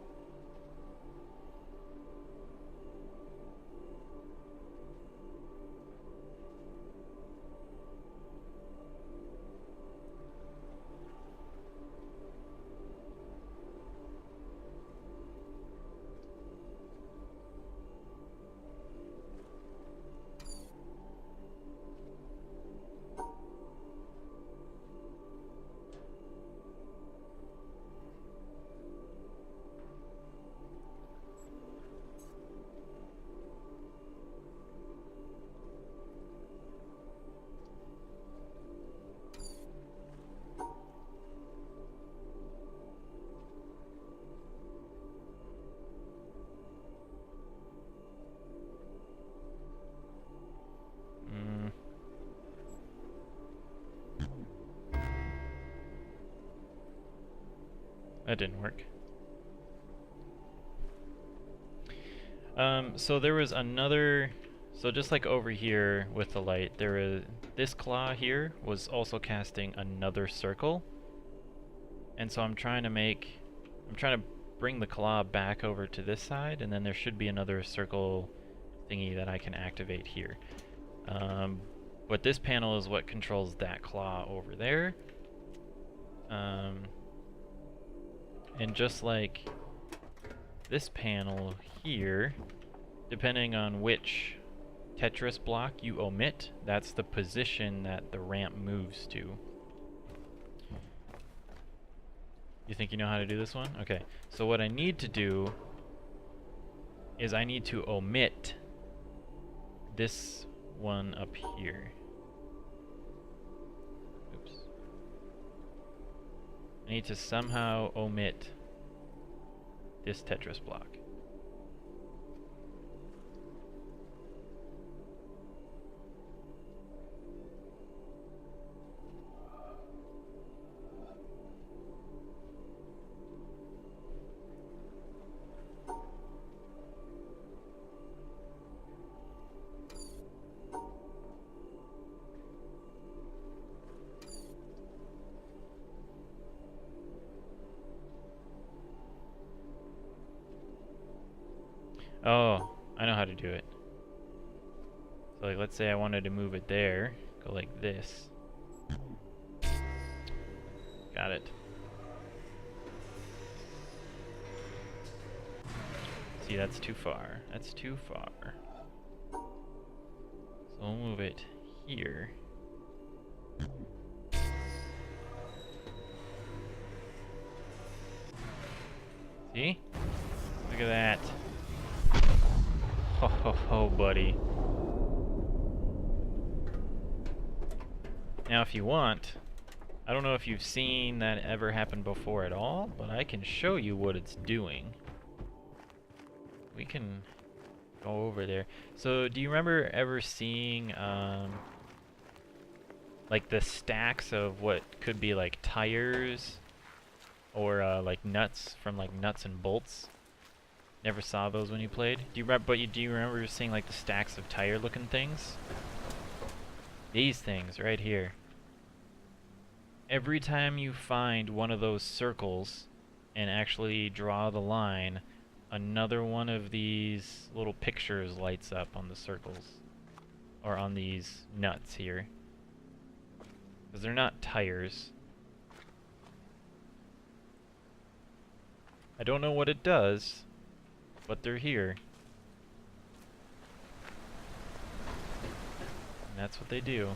That didn't work. So there was another, so just like over here with the light, there is, this claw here was also casting another circle. And so I'm trying to bring the claw back over to this side, and then there should be another circle thingy that I can activate here. But this panel is what controls that claw over there. And just like this panel here, depending on which Tetris block you omit, that's the position that the ramp moves to. You think you know how to do this one? Okay, so what I need to do is I need to omit this one up here. Oops. I need to somehow omit this Tetris block. Oh, I know how to do it. So like, let's say I wanted to move it there, go like this. Got it. See, that's too far. That's too far. So we'll move it here. See? Look at that. Ho ho ho, buddy. Now, if you want, I don't know if you've seen that ever happen before at all, but I can show you what it's doing. We can go over there. So, do you remember ever seeing, like the stacks of what could be like tires or like nuts from like Nuts and Bolts? Never saw those when you played. Do you remember? Do you remember seeing like the stacks of tire-looking things? These things right here. Every time you find one of those circles and actually draw the line, another one of these little pictures lights up on the circles, or on these nuts here. Because they're not tires. I don't know what it does, but they're here. And that's what they do.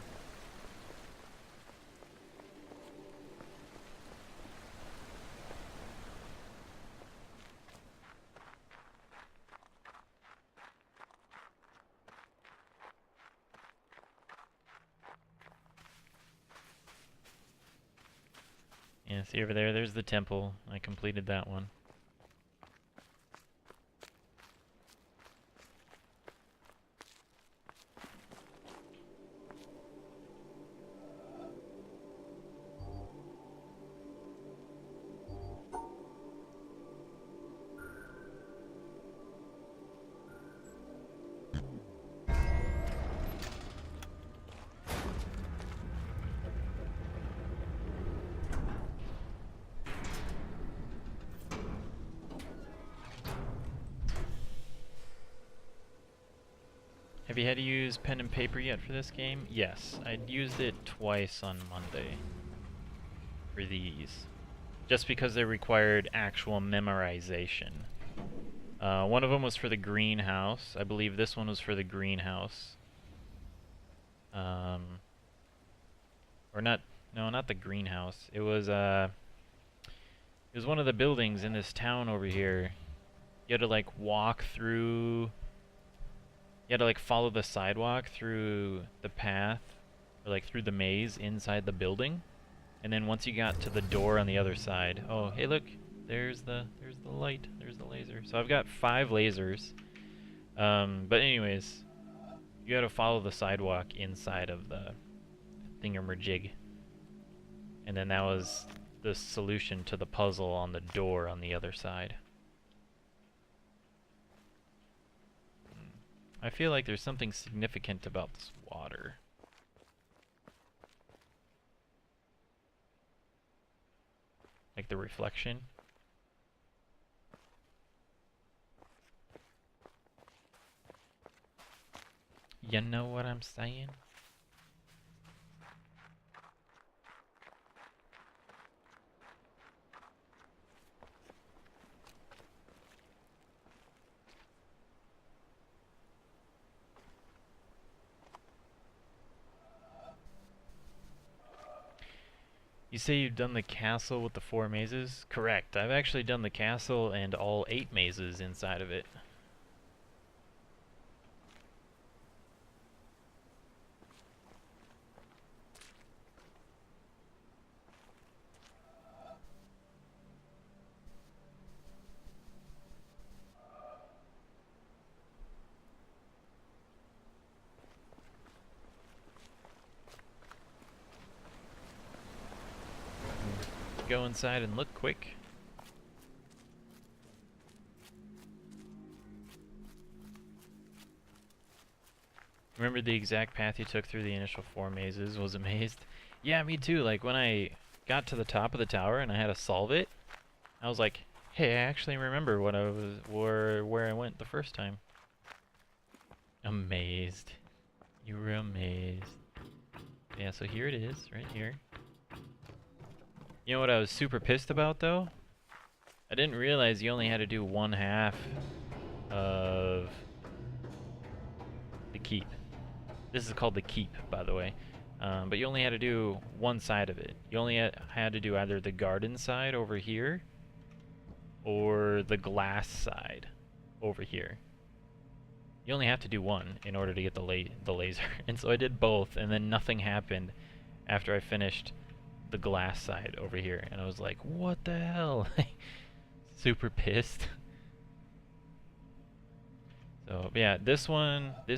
Yeah, see over there, there's the temple. I completed that one. Have you had to use pen and paper yet for this game? Yes, I used it twice on Monday for these, just because they required actual memorization. One of them was for the greenhouse. I believe this one was for the greenhouse. Or not, no, not the greenhouse. It was one of the buildings in this town over here. You had to like walk through. You had to like follow the sidewalk through the path, or like through the maze inside the building, and then once you got to the door on the other side, oh hey look, there's the light, there's the laser. So I've got 5 lasers, but anyways, you got to follow the sidewalk inside of the thingamajig, and then that was the solution to the puzzle on the door on the other side. I feel like there's something significant about this water. Like the reflection. You know what I'm saying? You say you've done the castle with the 4 mazes? Correct. I've actually done the castle and all 8 mazes inside of it. Go inside and look quick. Remember the exact path you took through the initial 4 mazes? Was amazed. Yeah, me too. Like when I got to the top of the tower and I had to solve it, I was like, hey, I actually remember what I was where I went the first time. Amazed. You were amazed. Yeah, so here it is, right here. You know what I was super pissed about though? I didn't realize you only had to do 1/2 of the keep. This is called the keep, by the way. But you only had to do one side of it. You only had to do either the garden side over here or the glass side over here. You only have to do one in order to get the laser. And so I did both, and then nothing happened. after I finished the glass side over here, and I was like, what the hell? Super pissed. So yeah, this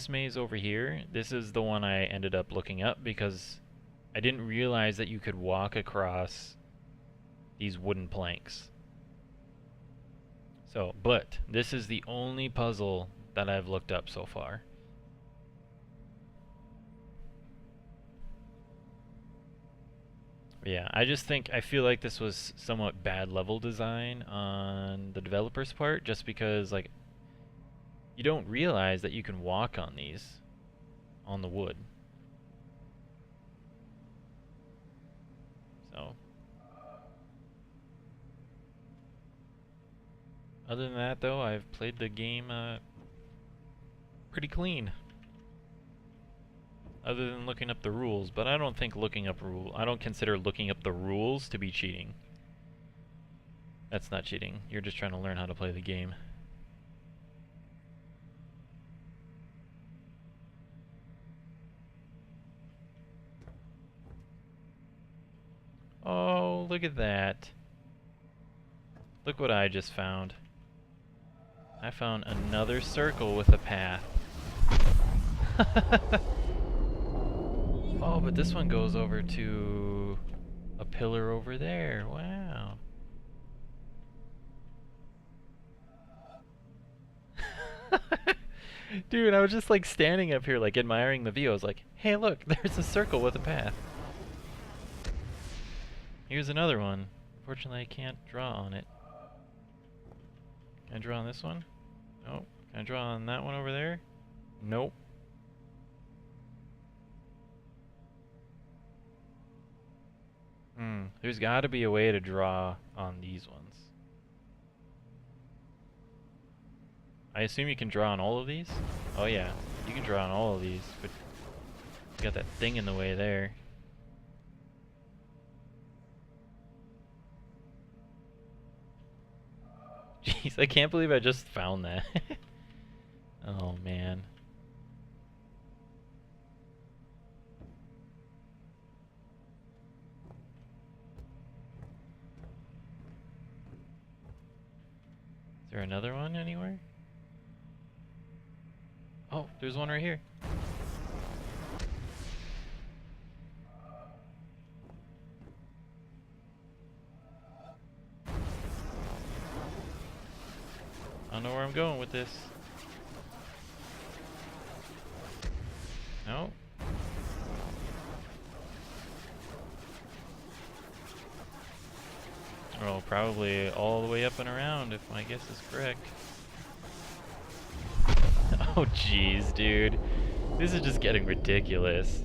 maze over here, this is the one I ended up looking up because I didn't realize that you could walk across these wooden planks. So, but this is the only puzzle that I've looked up so far. Yeah, I feel like this was somewhat bad level design on the developer's part, just because like you don't realize that you can walk on these on the wood. So other than that though, I've played the game pretty clean. Other than looking up the rules, but I don't think I don't consider looking up the rules to be cheating. That's not cheating. You're just trying to learn how to play the game. Oh, look at that. Look what I just found. I found another circle with a path. Oh, but this one goes over to a pillar over there. Wow. Dude, I was just like standing up here like admiring the view. I was like, hey look, there's a circle with a path. Here's another one. Unfortunately, I can't draw on it. Can I draw on this one? Nope. Can I draw on that one over there? Nope. There's got to be a way to draw on these ones. I assume you can draw on all of these? Oh yeah, you can draw on all of these, but you got that thing in the way there. Jeez, I can't believe I just found that. Oh man. Is there another one anywhere? Oh, there's one right here. I don't know where I'm going with this. No. Oh, probably all the way up and around if my guess is correct. Oh jeez, dude. This is just getting ridiculous.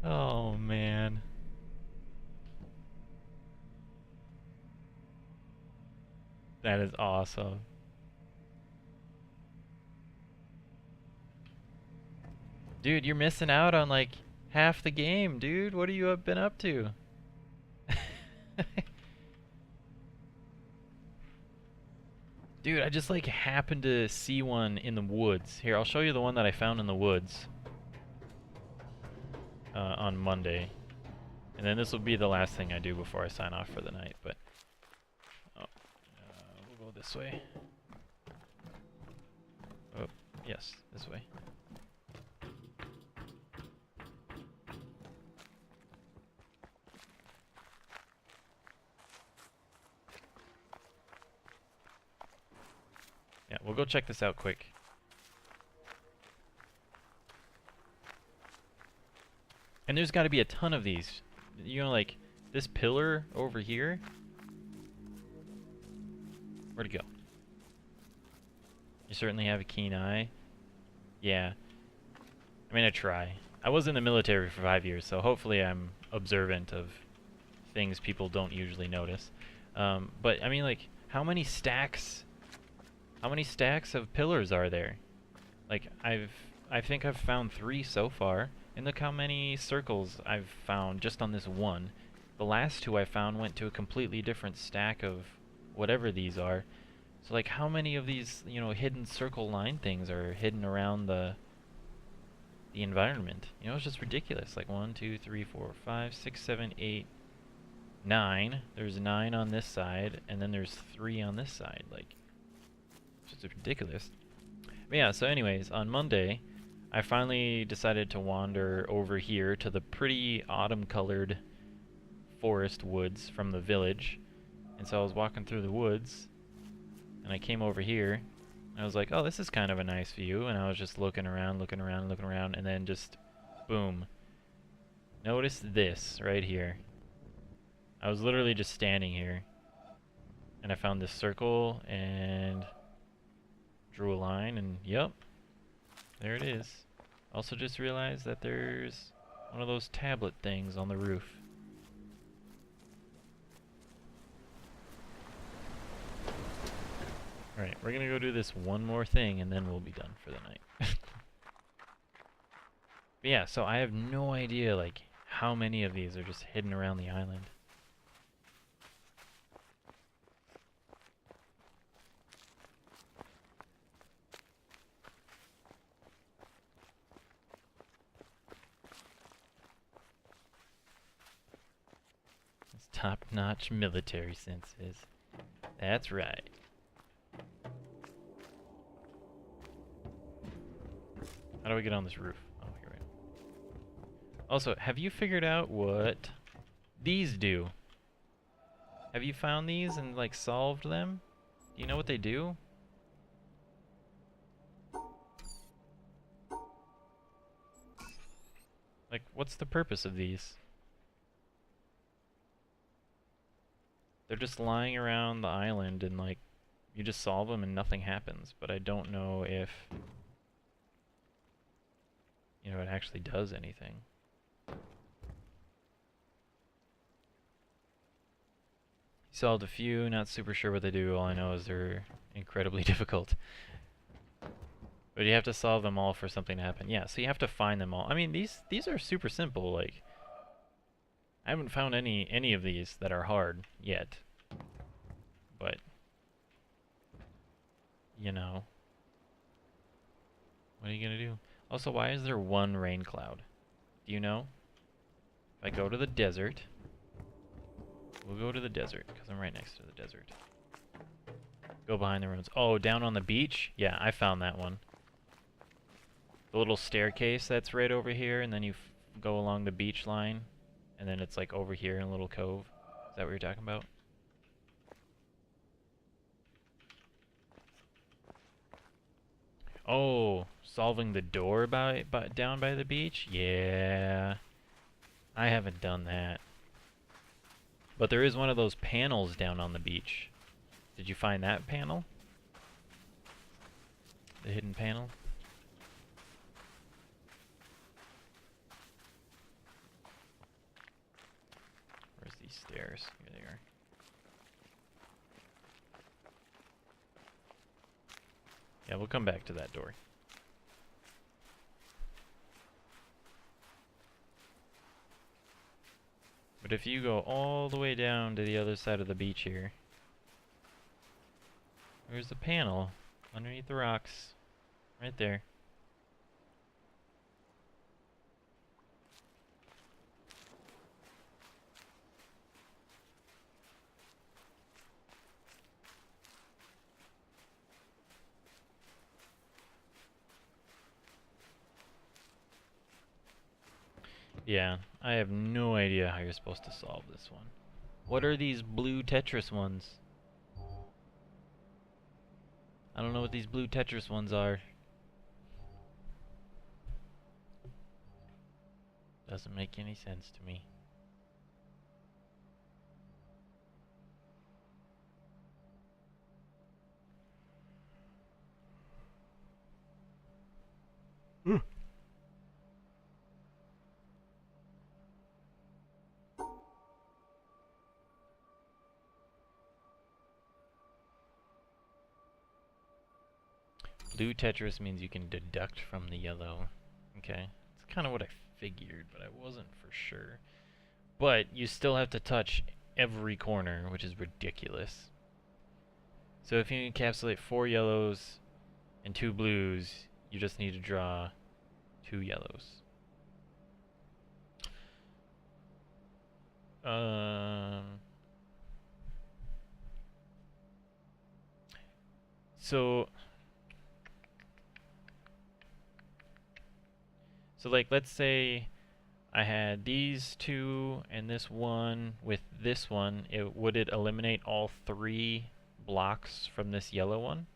Oh man. That is awesome. Dude, you're missing out on like half the game, dude. What have you been up to? Dude, I just like happened to see one in the woods. Here, I'll show you the one that I found in the woods on Monday. And then this will be the last thing I do before I sign off for the night, but we'll go this way. Oh, yes, this way. Yeah, we'll go check this out quick. And there's got to be a ton of these. You know, like this pillar over here. Where'd it go? You certainly have a keen eye. Yeah. I mean, I try. I was in the military for 5 years, so hopefully I'm observant of things people don't usually notice. But I mean, like, how many stacks of pillars are there? Like, I think I've found 3 so far, and look how many circles I've found just on this one. The last 2 I found went to a completely different stack of whatever these are. So like, how many of these, you know, hidden circle line things are hidden around the the environment. You know, it's just ridiculous. Like 1, 2, 3, 4, 5, 6, 7, 8, 9. There's 9 on this side, and then there's 3 on this side. Like, it's just ridiculous. But yeah, so anyways, on Monday, I finally decided to wander over here to the pretty autumn-colored forest woods from the village. And so I was walking through the woods, and I came over here, and I was like, oh, this is kind of a nice view, and I was just looking around, and then just, boom. Notice this right here. I was literally just standing here, and I found this circle, and drew a line, and yep, there it is. Also just realized that there's one of those tablet things on the roof. Alright, we're gonna go do this one more thing and then we'll be done for the night. But yeah, so I have no idea like how many of these are just hidden around the island. It's top-notch military senses. That's right. How do we get on this roof? Oh, here we go. Also, have you figured out what these do? Have you found these and like solved them? Do you know what they do? Like, what's the purpose of these? They're just lying around the island and like you just solve them and nothing happens, but I don't know if you know, it actually does anything. Solved a few, not super sure what they do. All I know is they're incredibly difficult. But you have to solve them all for something to happen. Yeah, so you have to find them all. I mean, these are super simple. Like, I haven't found any of these that are hard yet. But, you know, what are you gonna do? Also, why is there one rain cloud? Do you know? If I go to the desert, we'll go to the desert, because I'm right next to the desert. Go behind the ruins. Oh, down on the beach? Yeah, I found that one. The little staircase that's right over here, and then you go along the beach line, and then it's like over here in a little cove. Is that what you're talking about? Oh, solving the door down by the beach? Yeah. I haven't done that. But there is one of those panels down on the beach. Did you find that panel? The hidden panel? Where's these stairs? Here they are. Yeah, we'll come back to that door. But if you go all the way down to the other side of the beach here, there's a panel underneath the rocks, right there. Yeah, I have no idea how you're supposed to solve this one. What are these blue Tetris ones? I don't know what these blue Tetris ones are. Doesn't make any sense to me. Blue Tetris means you can deduct from the yellow. Okay. It's kind of what I figured, but I wasn't for sure. But you still have to touch every corner, which is ridiculous. So if you encapsulate 4 yellows and 2 blues, you just need to draw 2 yellows. So like, let's say I had these 2 and this one with this one. Would it eliminate all 3 blocks from this yellow one?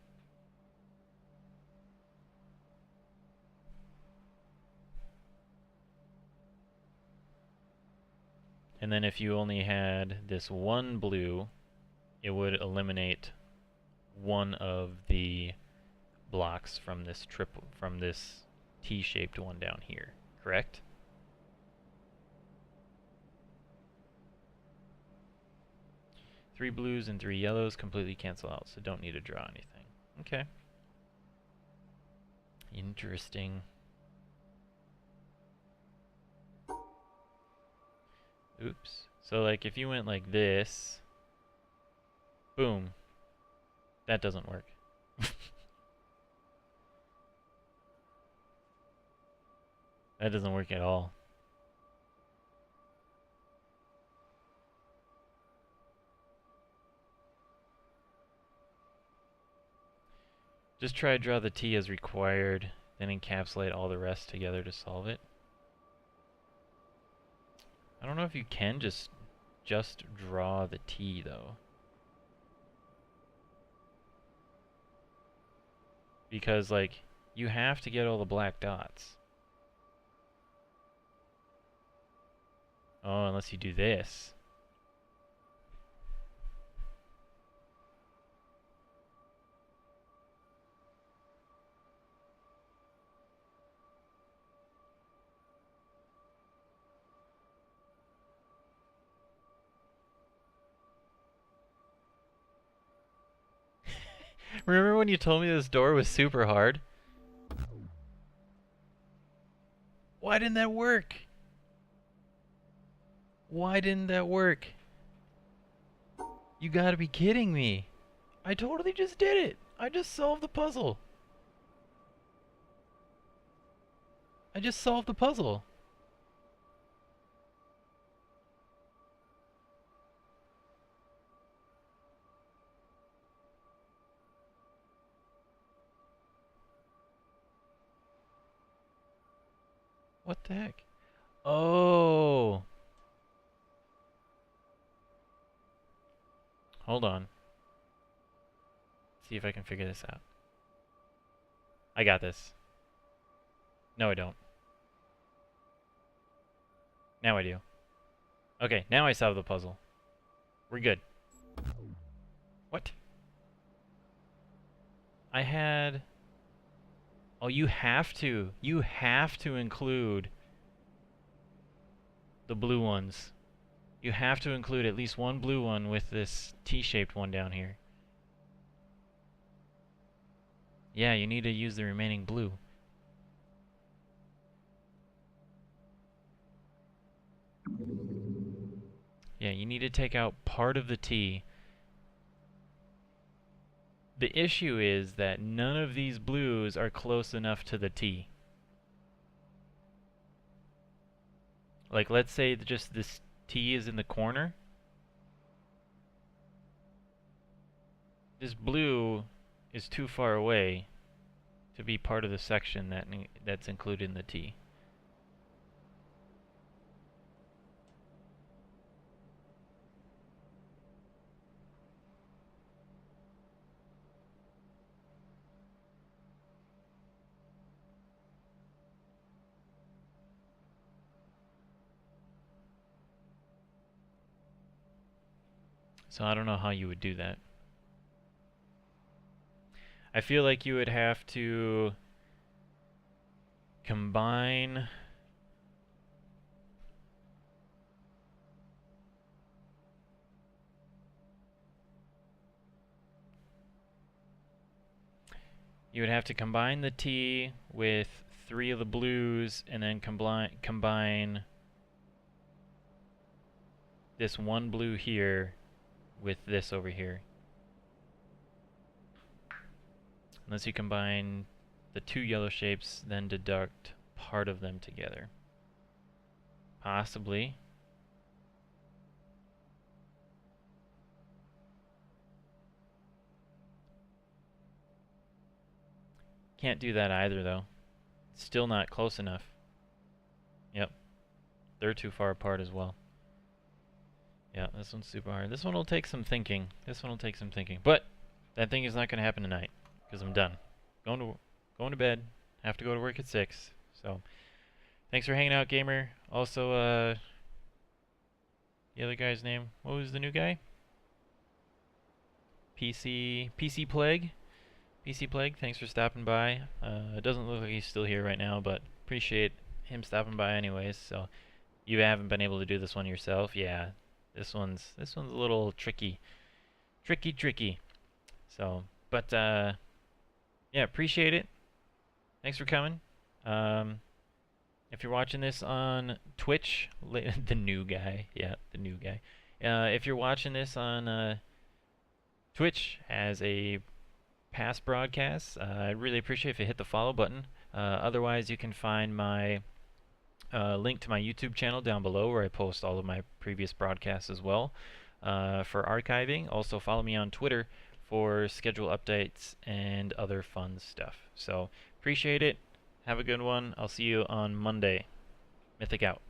And then if you only had this 1 blue, it would eliminate 1 of the blocks from this T-shaped one down here, correct? Three blues and 3 yellows completely cancel out, so don't need to draw anything. Okay. Interesting. Oops. So like if you went like this, boom. That doesn't work. That doesn't work at all. Just try to draw the T as required, then encapsulate all the rest together to solve it. I don't know if you can just draw the T though. Because like you have to get all the black dots. Oh, unless you do this. Remember when you told me this door was super hard? Why didn't that work? Why didn't that work? You gotta be kidding me. I totally just did it. I just solved the puzzle. I just solved the puzzle. What the heck? Oh. Hold on. See if I can figure this out. I got this. No, I don't. Now I do. Okay, now I solved the puzzle. We're good. What? I had... Oh, you have to. You have to include the blue ones. You have to include at least one blue one with this T-shaped one down here. Yeah, you need to use the remaining blue. Yeah, you need to take out part of the T. The issue is that none of these blues are close enough to the T. Like, let's say just this T is in the corner. This blue is too far away to be part of the section that's included in the T. So I don't know how you would do that. I feel like you would have to combine the T with 3 of the blues and then combine this one blue here with this over here. Unless you combine the 2 yellow shapes, then deduct part of them together. Possibly. Can't do that either, though. Still not close enough. Yep. They're too far apart as well. Yeah, this one's super hard. This one will take some thinking. This one will take some thinking. But that thing is not going to happen tonight because I'm done. Going to bed. Have to go to work at 6. So, thanks for hanging out, gamer. Also, the other guy's name. What was the new guy? PC Plague. PC Plague, thanks for stopping by. It doesn't look like he's still here right now, but appreciate him stopping by anyways. So, you haven't been able to do this one yourself? Yeah, this one's a little tricky. Tricky. So, but yeah, appreciate it. Thanks for coming. If you're watching this on Twitch, the new guy. Yeah, the new guy. If you're watching this on Twitch as a past broadcast, I'd really appreciate if you hit the follow button. Otherwise, you can find my link to my YouTube channel down below where I post all of my previous broadcasts as well for archiving. Also, follow me on Twitter for schedule updates and other fun stuff. So, appreciate it. Have a good one. I'll see you on Monday. Mythic out.